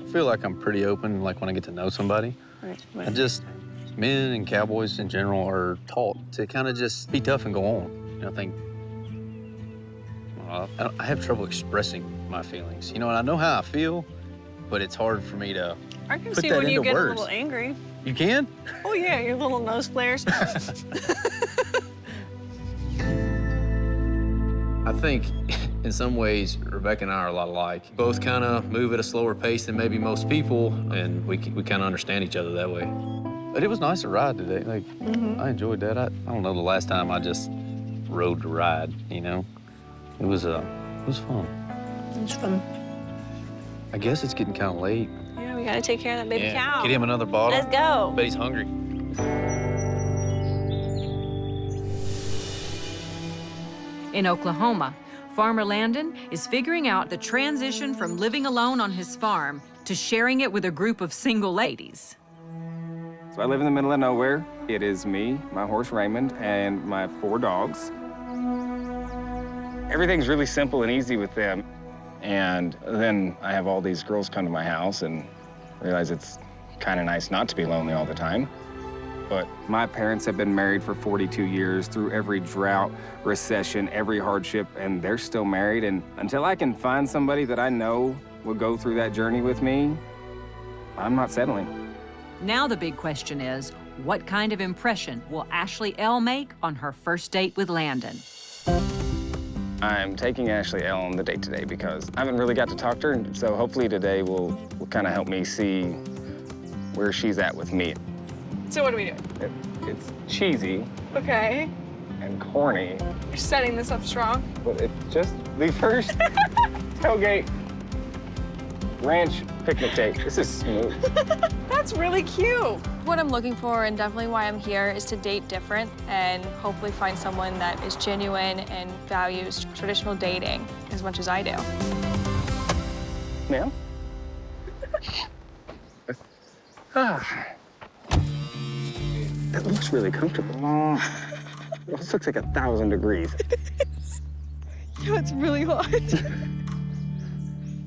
I feel like I'm pretty open, like when I get to know somebody. Right. Men and cowboys in general are taught to kind of just be tough and go on. You know, I think I have trouble expressing my feelings. You know, and I know how I feel, but it's hard for me to I can put see that when you into get words. a little angry. You can? Oh yeah, your little nose flares. I think in some ways, Rebecca and I are a lot alike. Both kind of move at a slower pace than maybe most people, and we kind of understand each other that way. But it was nice to ride today. Like, I enjoyed that. I don't know the last time I just rode to ride, you know? It was fun. It was fun. I guess it's getting kind of late. Yeah, we gotta take care of that baby cow. Get him another bottle. Let's go. Bet he's hungry. In Oklahoma, farmer Landon is figuring out the transition from living alone on his farm to sharing it with a group of single ladies. So I live in the middle of nowhere. It is me, my horse Raymond, and my 4 dogs. Everything's really simple and easy with them. And then I have all these girls come to my house and realize it's kind of nice not to be lonely all the time. But my parents have been married for 42 years through every drought, recession, every hardship, and they're still married. And until I can find somebody that I know will go through that journey with me, I'm not settling. Now the big question is, what kind of impression will Ashley L. make on her first date with Landon? I'm taking Ashley L. on the date today because I haven't really got to talk to her, so hopefully today will kind of help me see where she's at with me. So what are we doing? It's cheesy Okay. and corny, You're setting this up strong. but it's just the first tailgate ranch picnic date. This is smooth. That's really cute. What I'm looking for and definitely why I'm here is to date different and hopefully find someone that is genuine and values traditional dating as much as I do. Ma'am? That looks really comfortable. This looks like 1,000 degrees. Yo, it's really hot.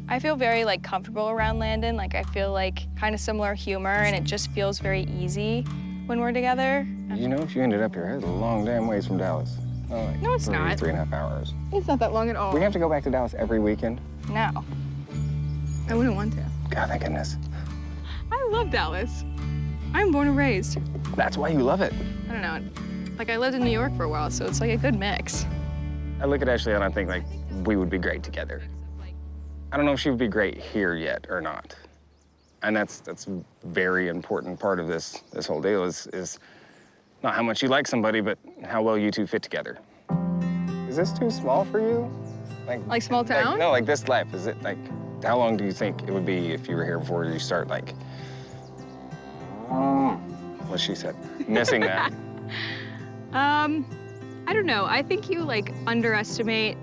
I feel very comfortable around Landon. I feel kind of similar humor and it just feels very easy when we're together. You know, if you ended up here, it's a long damn ways from Dallas. No, it's not. 3.5 hours. It's not that long at all. We have to go back to Dallas every weekend. No. I wouldn't want to. God, thank goodness. I love Dallas. I'm born and raised. That's why you love it. I don't know. I lived in New York for a while, so it's a good mix. I look at Ashley and I think we would be great together. I don't know if she would be great here yet or not. And that's a very important part of this whole deal is not how much you like somebody, but how well you two fit together. Is this too small for you? Like small town? No, this life. Is it how long do you think it would be if you were here before you start what she said, missing that? I don't know. I think you underestimate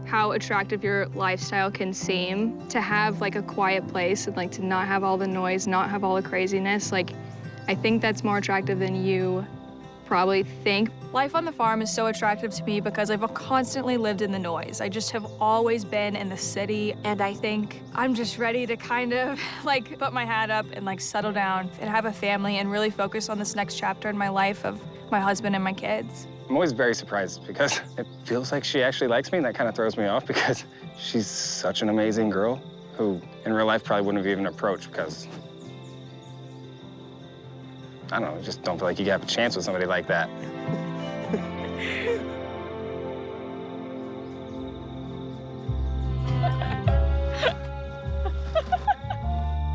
how attractive your lifestyle can seem. To have a quiet place and to not have all the noise, not have all the craziness. I think that's more attractive than you probably think. Life on the farm is so attractive to me because I've constantly lived in the noise. I just have always been in the city, and I think I'm just ready to kind of put my hat up and settle down and have a family and really focus on this next chapter in my life of my husband and my kids. I'm always very surprised because it feels like she actually likes me, and that kind of throws me off because she's such an amazing girl who in real life probably wouldn't have even approached because, I don't know, just don't feel like you have a chance with somebody like that.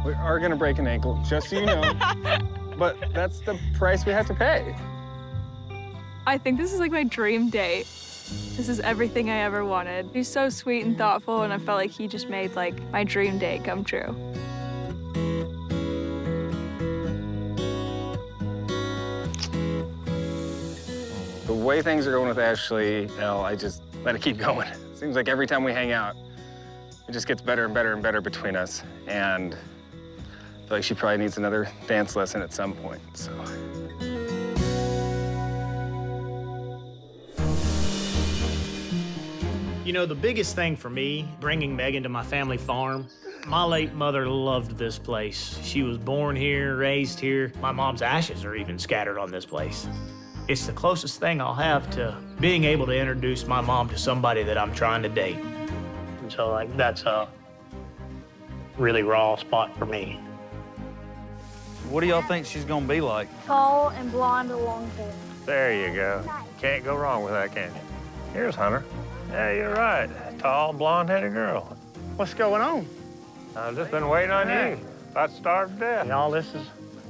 We are gonna break an ankle, just so you know, but that's the price we have to pay. I think this is my dream date. This is everything I ever wanted. He's so sweet and thoughtful, and I felt like he just made my dream date come true. The way things are going with Ashley L, I just let it keep going. Seems like every time we hang out, it just gets better and better and better between us. And I feel like she probably needs another dance lesson at some point, so. You know, the biggest thing for me, bringing Megan to my family farm, My late mother loved this place. She was born here, raised here. My mom's ashes are even scattered on this place. It's the closest thing I'll have to being able to introduce my mom to somebody that I'm trying to date. And so, like, that's a really raw spot for me. What do y'all think she's gonna be like? Tall and blonde with long hair. There you go. Can't go wrong with that, can you? Here's Hunter. Yeah, you're right. Tall, blonde-headed girl. What's going on? I've just been waiting on you. About starved to death. Y'all, this is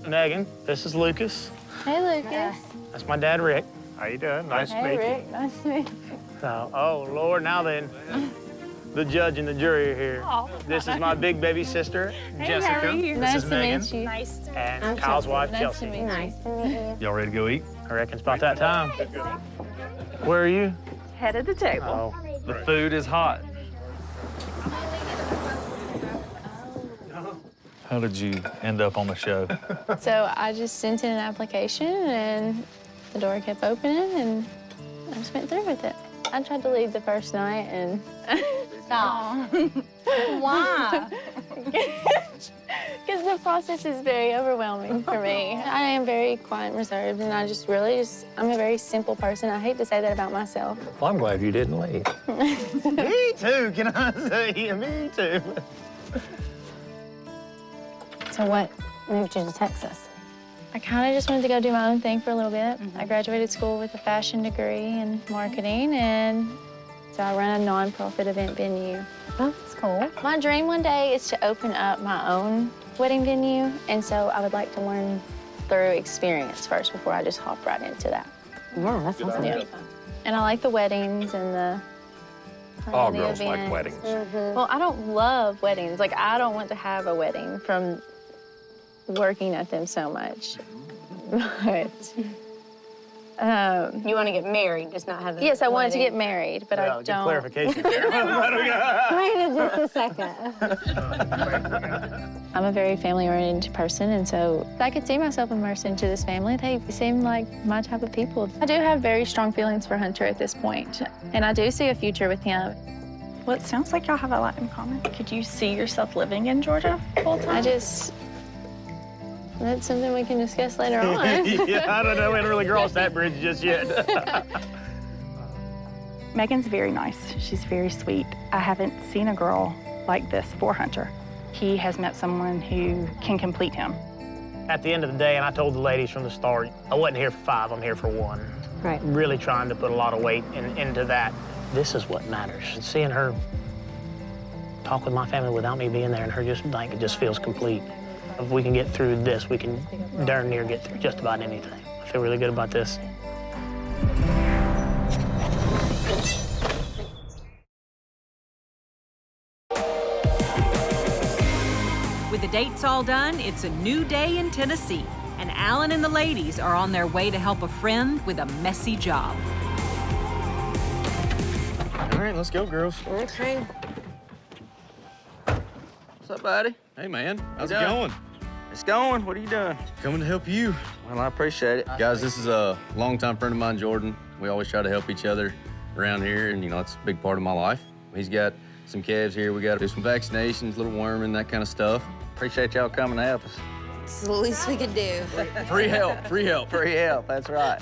Megan. This is Lucas. Hey, Lucas. That's my dad, Rick. How you doing? Nice to Hey, meet you. Rick. Nice to meet you. Oh, Lord, now then. The judge and the jury are here. Oh. This is my big baby sister, Hey, Jessica. how are you? This Nice is to Megan. meet you. Nice to meet you. And I'm Kyle's Chelsea. wife, Nice Chelsea. to meet you. Nice to meet you. Y'all ready to go eat? I reckon it's about that time. Where are you? Head of the table. Oh. The food is hot. How did you end up on the show? So I just sent in an application and the door kept opening and I just went through with it. I tried to leave the first night and... Stop. Why? Because the process is very overwhelming for me. I am very quiet and reserved and I'm a very simple person. I hate to say that about myself. Well, I'm glad you didn't leave. Me too, can I say? Me too. So what moved you to Texas? I kind of just wanted to go do my own thing for a little bit. I graduated school with a fashion degree in marketing, and so I run a nonprofit event venue. Oh, that's cool. My dream one day is to open up my own wedding venue, and so I would like to learn through experience first before I just hop right into that. Yeah, that sounds good. And I like the weddings and the All the girls like events. weddings. Well, I don't love weddings. Like, I don't want to have a wedding from working at them so much. But, You want to get married, just not have a yes, I wanted to wedding. get married, but I Good don't. clarification there. Wait just a second. I'm a very family-oriented person, and so I could see myself immersed into this family. They seem like my type of people. I do have very strong feelings for Hunter at this point, and I do see a future with him. Well, it sounds like y'all have a lot in common. Could you see yourself living in Georgia full time? That's something we can discuss later on. Yeah, I don't know. We haven't really crossed that bridge just yet. Megan's very nice. She's very sweet. I haven't seen a girl like this for Hunter. He has met someone who can complete him. At the end of the day, and I told the ladies from the start, I wasn't here for 5, I'm here for 1. Right. Really trying to put a lot of weight into that. This is what matters. Seeing her talk with my family without me being there and her just like, it just feels complete. If we can get through this, we can darn near get through just about anything. I feel really good about this. With the dates all done, it's a new day in Tennessee, and Allan and the ladies are on their way to help a friend with a messy job. All right, let's go, girls. Okay. What's up, buddy? Hey, man. How's it going? It's going. What are you doing? Coming to help you. Well, I appreciate it. Guys, this is a longtime friend of mine, Jordan. We always try to help each other around here, and, you know, it's a big part of my life. He's got some calves here. We got to do some vaccinations, little worming, that kind of stuff. Appreciate y'all coming to help us. It's the least we could do. Free help, free help. Free help, that's right.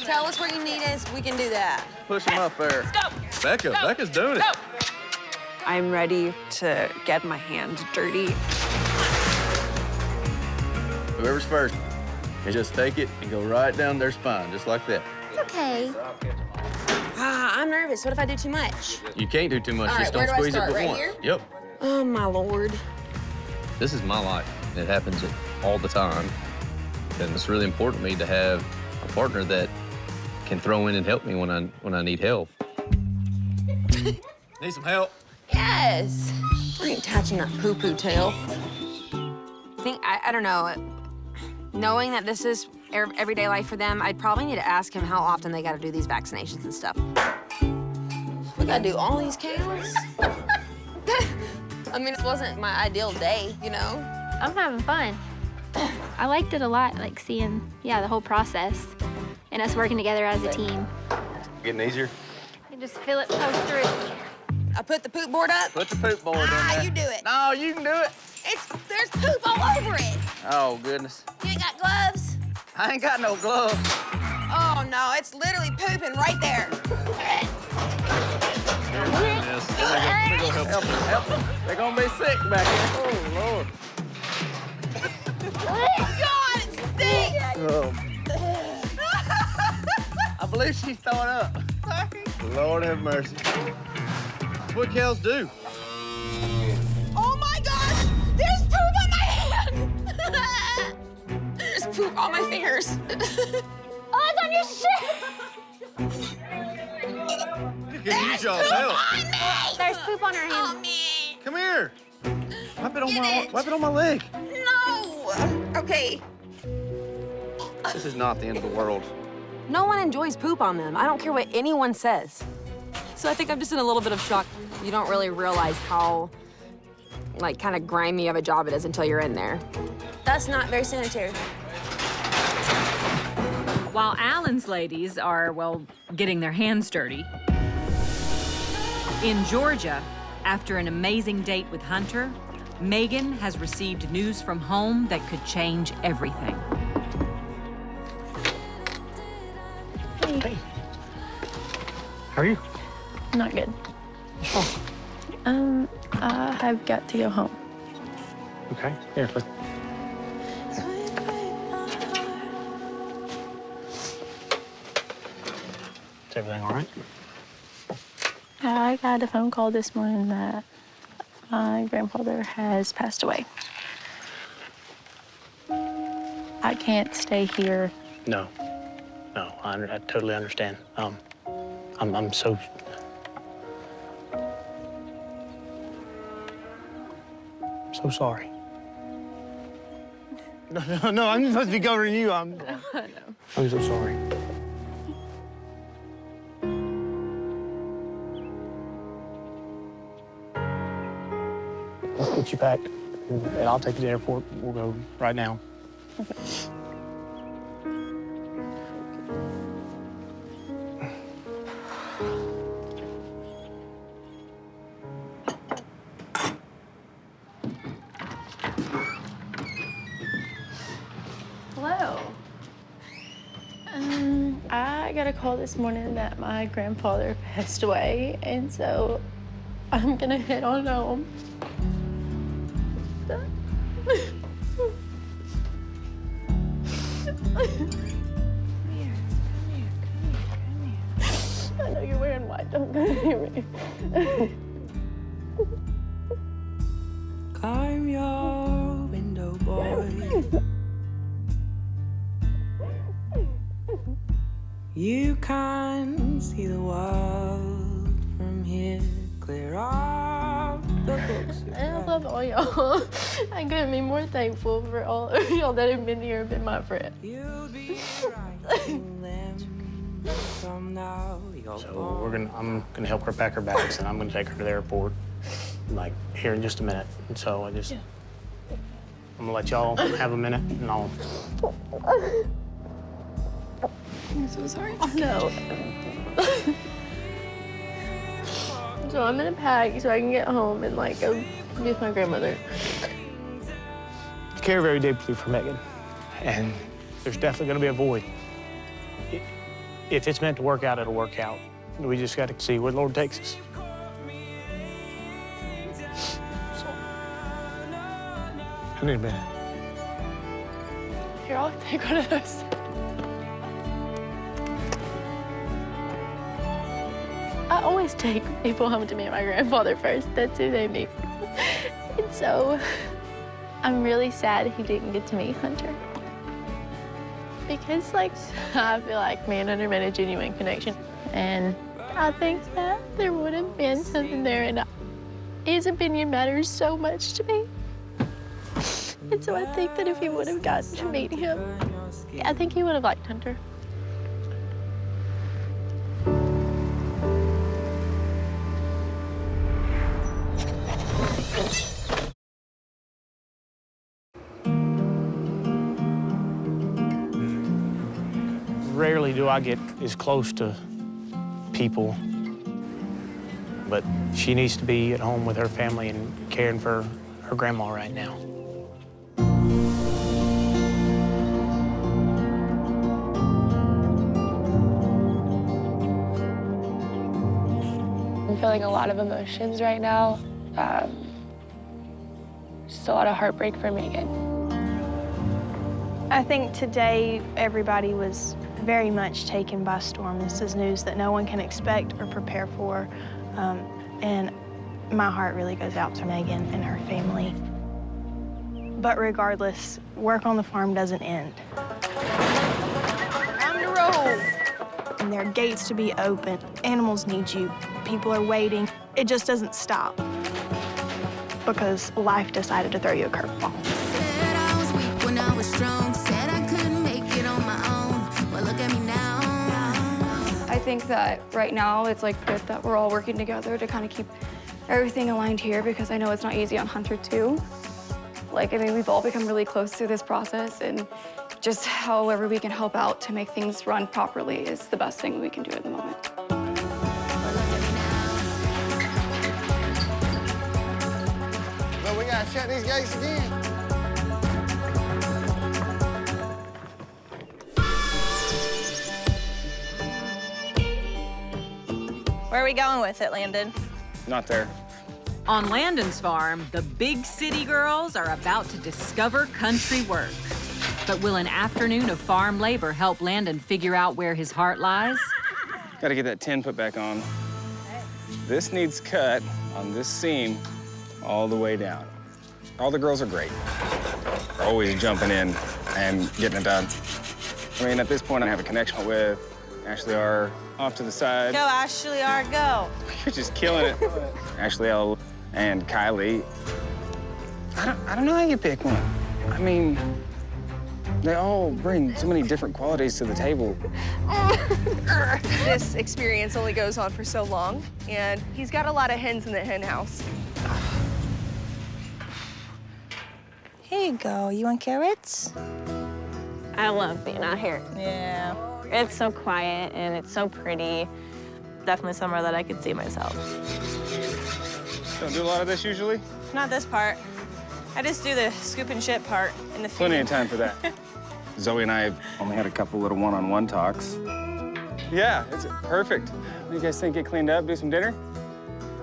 Tell us where you need us, we can do that. Push him up there. Becca's doing it. I'm ready to get my hands dirty. Whoever's first, you just take it and go right down their spine, just like that. It's okay. I'm nervous. What if I do too much? You can't do too much. All Just right, don't where do I squeeze it start? but Right once. here? Yep. Oh, my Lord. This is my life. It happens all the time. And it's really important to me to have a partner that can throw in and help me when I need help. Need some help? Yes. I ain't touching that poo-poo tail. I don't know. Knowing that this is everyday life for them, I'd probably need to ask him how often they got to do these vaccinations and stuff. We got to do all these cows? I mean, it wasn't my ideal day, you know? I'm having fun. I liked it a lot, like seeing, the whole process and us working together as a team. Getting easier? You just feel it post through. I put the poop board up? Put the poop board in there. You do it. No, you can do it. There's poop all over it. Oh, goodness. You ain't got gloves? I ain't got no gloves. Oh, no, it's literally pooping right there. Yes. Let me go help them. They're gonna be sick back here. Oh, Lord. God, it stinks! Oh. I believe she's throwing up. Sorry. Lord have mercy. That's what cows do. Oh, my gosh! There's poop on my hand! There's poop on my fingers. Oh, it's on your shirt! There's poop on me! There's poop on her hand. On me! Come here. Wipe it on my leg. No! Okay. This is not the end of the world. No one enjoys poop on them. I don't care what anyone says. So I think I'm just in a little bit of shock. You don't really realize how, like, kind of grimy of a job it is until you're in there. That's not very sanitary. While Allan's ladies are, well, getting their hands dirty. In Georgia, after an amazing date with Hunter, Megan has received news from home that could change everything. Hey. How are you? Not good. What's wrong? I've got to go home. Okay, here, let's... Is everything all right? I got a phone call this morning that my grandfather has passed away. I can't stay here. No, I totally understand. I'm so... so sorry. No, I'm supposed to be covering you. I'm so sorry. Let's get you packed, and I'll take you to the airport. We'll go right now. Okay. Hello. I got a call this morning that my grandfather passed away, and so I'm gonna head on home. I know you're wearing white. Don't go near me. Climb your window, boy. You can't see the world from here. Clear up the books. I love all y'all. I couldn't be more thankful for all of y'all that have been here and been my friend. So I'm gonna help her pack her bags, and I'm gonna take her to the airport, like, here in just a minute. And so I'm gonna let y'all have a minute, and I'll... I'm so sorry. No. So I'm gonna pack so I can get home and, like, go be with my grandmother. I care very deeply for Megan, and there's definitely gonna be a void. If it's meant to work out, it'll work out. We just gotta see where the Lord takes us. So, I need a minute. Here, I'll take one of those. I always take people home to meet my grandfather first. That's who they meet. And so, I'm really sad he didn't get to meet Hunter. Because, like, I feel like me and Hunter made a genuine connection. And I think that there would have been something there, and his opinion matters so much to me. And so I think that if he would have gotten to meet him, I think he would have liked Hunter. Rarely do I get as close to people but she needs to be at home with her family and caring for her grandma right now. I'm feeling a lot of emotions right now. Just a lot of heartbreak for Megan. I think today everybody was very much taken by storm. This is news that no one can expect or prepare for. And my heart really goes out to Megan and her family. But regardless, work on the farm doesn't end. Time to roll. And there are gates to be open. Animals need you. People are waiting. It just doesn't stop because life decided to throw you a curveball. Said I was weak when I was strong. Said I couldn't make it on my own. Well, look at me now. I think that right now it's like good that we're all working together to kind of keep everything aligned here because I know it's not easy on Hunter too. Like, I mean, we've all become really close through this process and just however we can help out to make things run properly is the best thing we can do at the moment. Well, we gotta shut these gates again. Where are we going with it, Landon? Not there. On Landon's farm, the big city girls are about to discover country work. But will an afternoon of farm labor help Landon figure out where his heart lies? Gotta get that tin put back on. This needs cut on this seam all the way down. All the girls are great. They're always jumping in and getting it done. I mean, at this point, I have a connection with Ashley R. off to the side. Go, Ashley R, go. You're just killing it. Ashley L. and Kylie. I don't know how you pick one. I mean, they all bring so many different qualities to the table. This experience only goes on for so long, and he's got a lot of hens in the hen house. Here you go. You want carrots? I love being out here. Yeah. It's so quiet and it's so pretty. Definitely somewhere that I could see myself. Don't do a lot of this usually? Not this part. I just do the scoop and shit part in the field. Plenty of time for that. Zoe and I have only had a couple little one-on-one talks. Yeah, it's perfect. What do you guys think? Get cleaned up, do some dinner?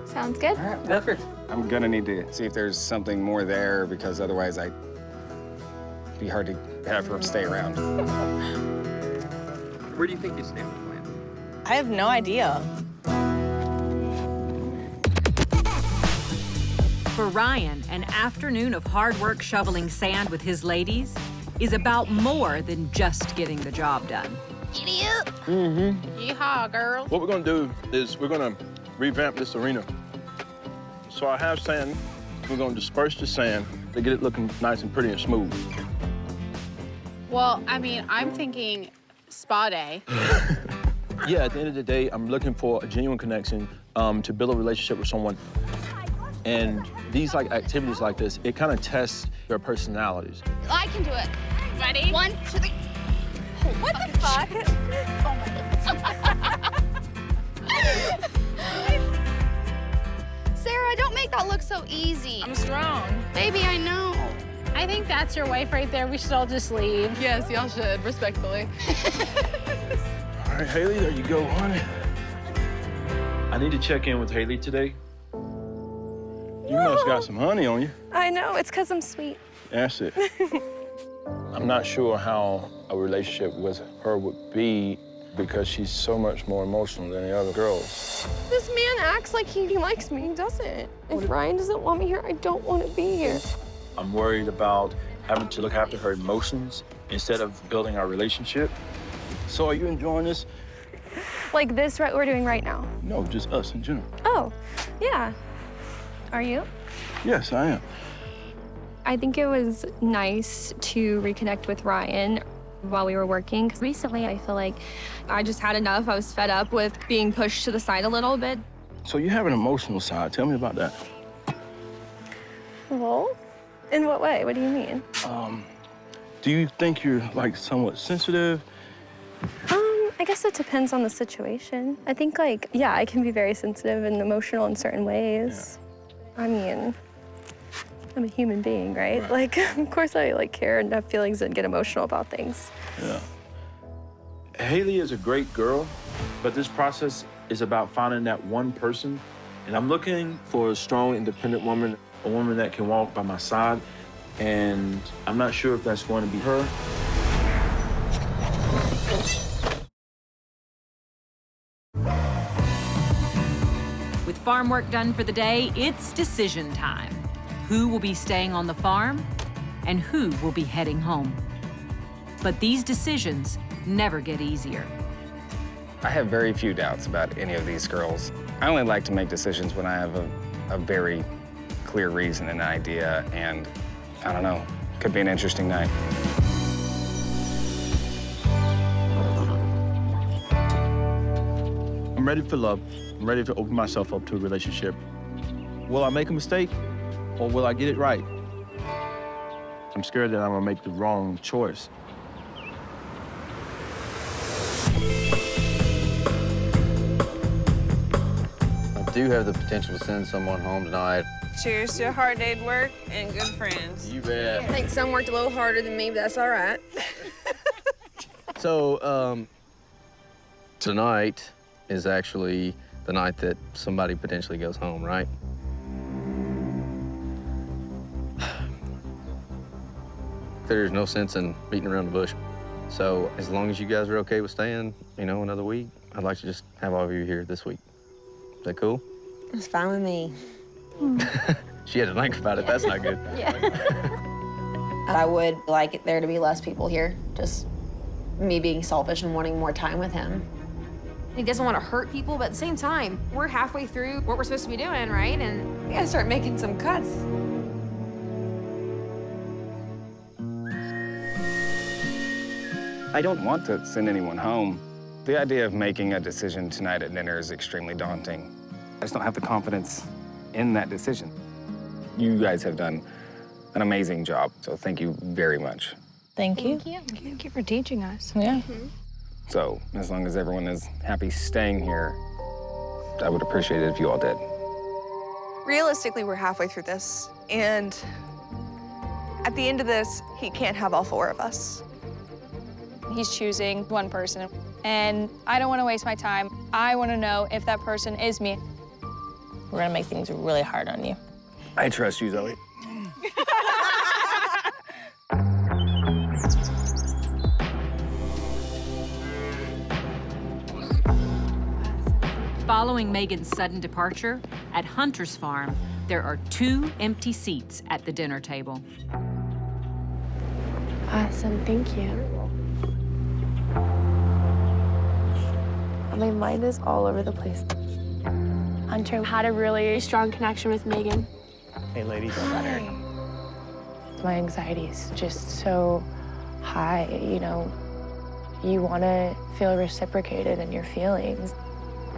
Sounds good. All right, perfect. I'm gonna need to see if there's something more there because otherwise it'd be hard to have her stay around. Where do you think you stand with the plan? I have no idea. For Ryan, an afternoon of hard work shoveling sand with his ladies is about more than just getting the job done. Giddy up. Mm-hmm. Yeehaw, girls. What we're gonna do is we're gonna revamp this arena. So I have sand. We're gonna disperse the sand to get it looking nice and pretty and smooth. Well, I mean, I'm thinking spa day. Yeah, at the end of the day, I'm looking for a genuine connection to build a relationship with someone. And these activities like this, it kind of tests their personalities. I can do it. Ready? 1, 2, 3. What the fuck? Oh my God. Sarah, don't make that look so easy. I'm strong. Baby, I know. I think that's your wife right there. We should all just leave. Yes, y'all should, respectfully. All right, Haley, there you go, honey. I need to check in with Haley today. You must got some honey on you. I know, it's because I'm sweet. That's it. I'm not sure how a relationship with her would be because she's so much more emotional than the other girls. This man acts like he likes me, he doesn't. If Ryan doesn't want me here, I don't want to be here. I'm worried about having to look after her emotions instead of building our relationship. So are you enjoying this? Like this what we're doing right now? No, just us in general. Oh, yeah. Are you? Yes, I am. I think it was nice to reconnect with Ryan while we were working. Recently, I feel like I just had enough. I was fed up with being pushed to the side a little bit. So you have an emotional side. Tell me about that. Well, in what way? What do you mean? Do you think you're somewhat sensitive? I guess it depends on the situation. I think, like, yeah, I can be very sensitive and emotional in certain ways. Yeah. I mean, I'm a human being, right? Like, of course I, like, care and have feelings and get emotional about things. Yeah. Haley is a great girl, but this process is about finding that one person. And I'm looking for a strong, independent woman, a woman that can walk by my side. And I'm not sure if that's going to be her. With farm work done for the day, it's decision time. Who will be staying on the farm and who will be heading home? But these decisions never get easier. I have very few doubts about any of these girls. I only like to make decisions when I have a very clear reason and idea, and I don't know, could be an interesting night. I'm ready for love. I'm ready to open myself up to a relationship. Will I make a mistake or will I get it right? I'm scared that I'm gonna make the wrong choice. I do have the potential to send someone home tonight. Cheers to a hard day at work and good friends. You bet. I think some worked a little harder than me, but that's all right. So, tonight is actually the night that somebody potentially goes home, right? There's no sense in beating around the bush. So as long as you guys are okay with staying, you know, another week, I'd like to just have all of you here this week. Is that cool? It's fine with me. She had to think about it. That's not good. Yeah. I would like there to be less people here. Just me being selfish and wanting more time with him. He doesn't want to hurt people, but at the same time, we're halfway through what we're supposed to be doing, right? And we gotta start making some cuts. I don't want to send anyone home. The idea of making a decision tonight at dinner is extremely daunting. I just don't have the confidence in that decision. You guys have done an amazing job, so thank you very much. Thank you. Thank you for teaching us. Yeah. So as long as everyone is happy staying here, I would appreciate it if you all did. Realistically, we're halfway through this, and at the end of this, he can't have all four of us. He's choosing one person, and I don't want to waste my time. I want to know if that person is me. We're gonna make things really hard on you. I trust you, Zoe. Following Megan's sudden departure, at Hunter's farm, there are 2 empty seats at the dinner table. Awesome, thank you. My mind is all over the place. Hunter had a really strong connection with Megan. Hey, ladies. My anxiety is just so high, you know. You want to feel reciprocated in your feelings.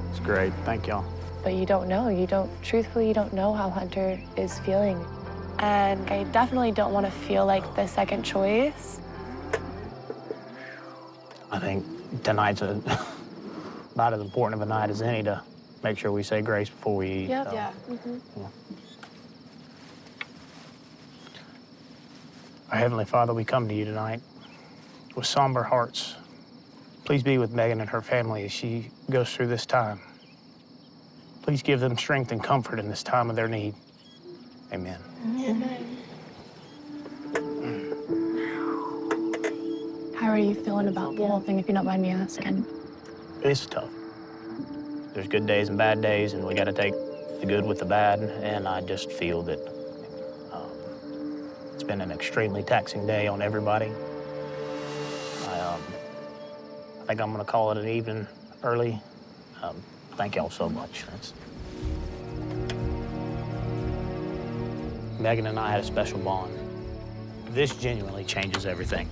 It's great. Thank y'all. But you don't know. Truthfully, you don't know how Hunter is feeling. And I definitely don't want to feel like the second choice. I think tonight's about as important of a night as any to make sure we say grace before we eat. Yep. Yeah. Our Heavenly Father, we come to you tonight with somber hearts. Please be with Megan and her family as she goes through this time. Please give them strength and comfort in this time of their need. Amen. Amen. How are you feeling about the whole thing, if you don't mind me asking? It's tough. There's good days and bad days, and we got to take the good with the bad, and I just feel that it's been an extremely taxing day on everybody. I think I'm going to call it an evening early. Thank y'all so much. Megan and I had a special bond. This genuinely changes everything.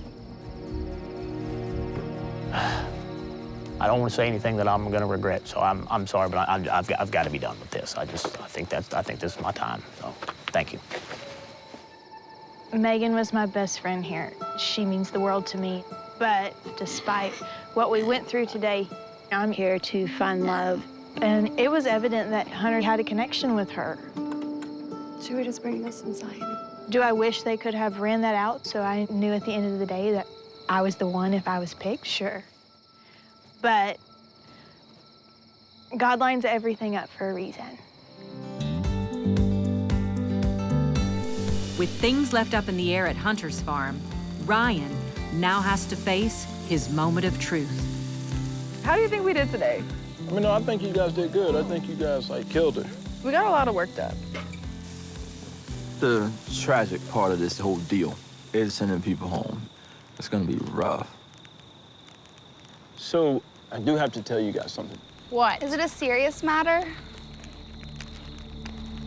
I don't want to say anything that I'm going to regret, so I'm sorry, but I've got to be done with this. I think this is my time. So, thank you. Megan was my best friend here. She means the world to me. But despite what we went through today, I'm here to find love. And it was evident that Hunter had a connection with her. Should we just bring this inside? Do I wish they could have ran that out so I knew at the end of the day that I was the one if I was picked? Sure. But God lines everything up for a reason. With things left up in the air at Hunter's farm, Ryan now has to face his moment of truth. How do you think we did today? I mean, no, I think you guys did good. I think you guys, killed it. We got a lot of work done. The tragic part of this whole deal is sending people home. It's gonna be rough. So, I do have to tell you guys something. What? Is it a serious matter?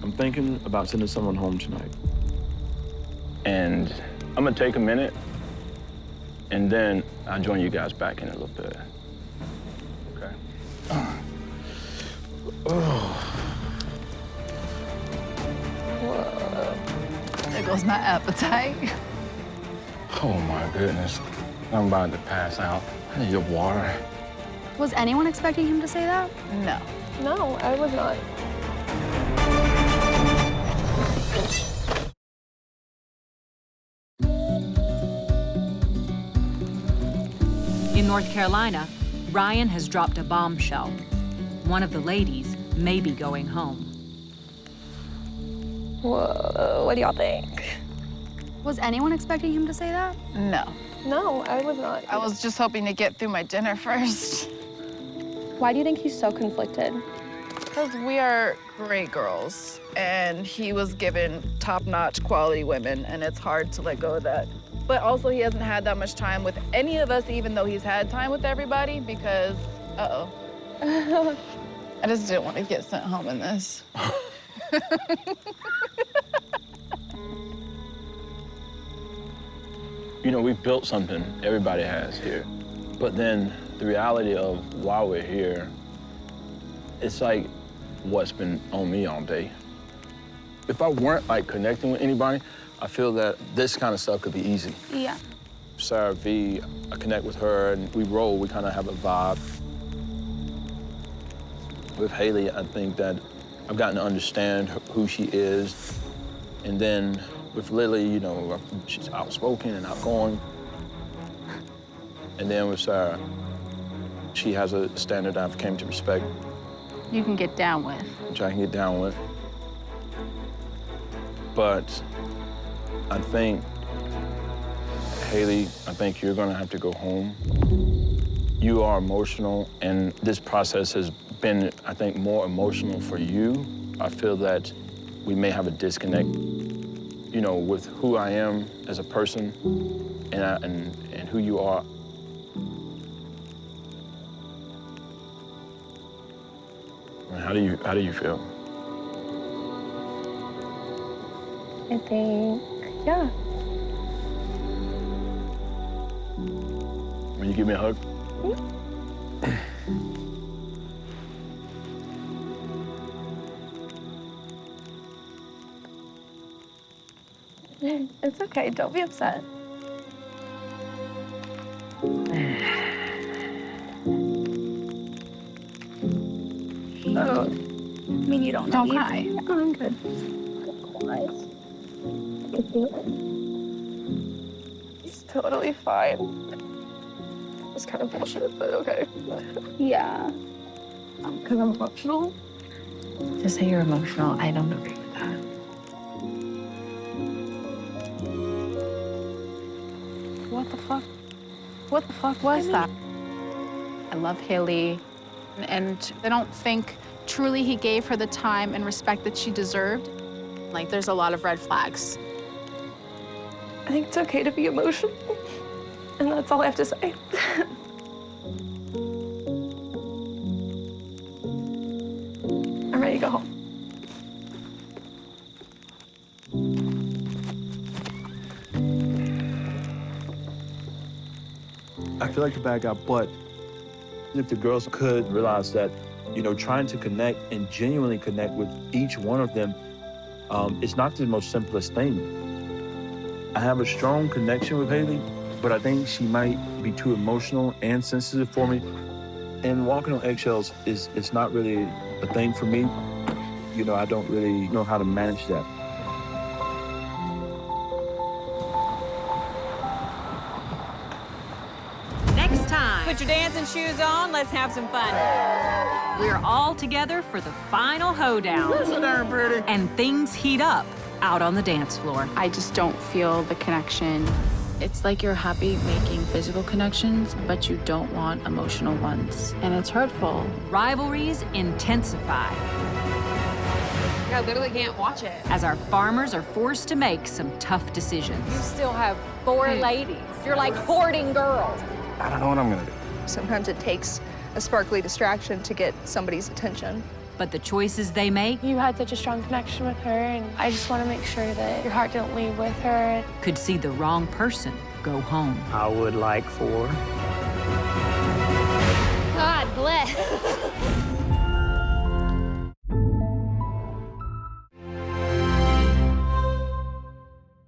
I'm thinking about sending someone home tonight. And I'm gonna take a minute, and then I'll join you guys back in a little bit. Okay? There goes my appetite. Oh my goodness. I'm about to pass out. I need water. Was anyone expecting him to say that? No. No, I was not. In North Carolina, Ryan has dropped a bombshell. One of the ladies may be going home. Whoa, what do y'all think? Was anyone expecting him to say that? No. No, I was not. I was just hoping to get through my dinner first. Why do you think he's so conflicted? Because we are great girls, and he was given top-notch quality women, and it's hard to let go of that. But also, he hasn't had that much time with any of us, even though he's had time with everybody, because, uh-oh. I just didn't want to get sent home in this. You know, we've built something, everybody has here. But then the reality of why we're here, it's like what's been on me all day. If I weren't connecting with anybody, I feel that this kind of stuff could be easy. Yeah. Sarah V, I connect with her and we roll, we kind of have a vibe. With Haley, I think that I've gotten to understand who she is. And then with Lily, you know, she's outspoken and outgoing. And then with Sarah, she has a standard I've came to respect. You can get down with. Which I can get down with. But I think, Haley, I think you're gonna have to go home. You are emotional, and this process has been, I think, more emotional for you. I feel that we may have a disconnect, you know, with who I am as a person and who you are. How do you feel? I think, yeah. Will you give me a hug? It's okay, don't be upset. Oh, I mean, you don't know. Don't cry. Oh, I'm good. It's totally fine. It's kind of bullshit, but okay. Yeah. Because I'm emotional. To say you're emotional, I don't agree with that. What the fuck? What the fuck was that? I love Haley, and I don't think truly he gave her the time and respect that she deserved. Like, there's a lot of red flags. I think it's okay to be emotional, and that's all I have to say. I'm ready to go home. I feel like the bad guy, but if the girls could realize that, you know, trying to connect and genuinely connect with each one of them, it's not the most simplest thing. I have a strong connection with Haley, but I think she might be too emotional and sensitive for me. And walking on eggshells is not really a thing for me. You know, I don't really know how to manage that. Next time, put your dancing shoes on, let's have some fun. We're all together for the final hoedown. You're so darn pretty. And things heat up out on the dance floor. I just don't feel the connection. It's like you're happy making physical connections, but you don't want emotional ones. And it's hurtful. Rivalries intensify I literally can't watch it. as our farmers are forced to make some tough decisions. You still have 4 ladies. You're like hoarding girls. I don't know what I'm gonna do. Sometimes it takes a sparkly distraction to get somebody's attention. But the choices they make You had such a strong connection with her, and I just want to make sure that your heart didn't leave with her. could see the wrong person go home. I would like for God bless.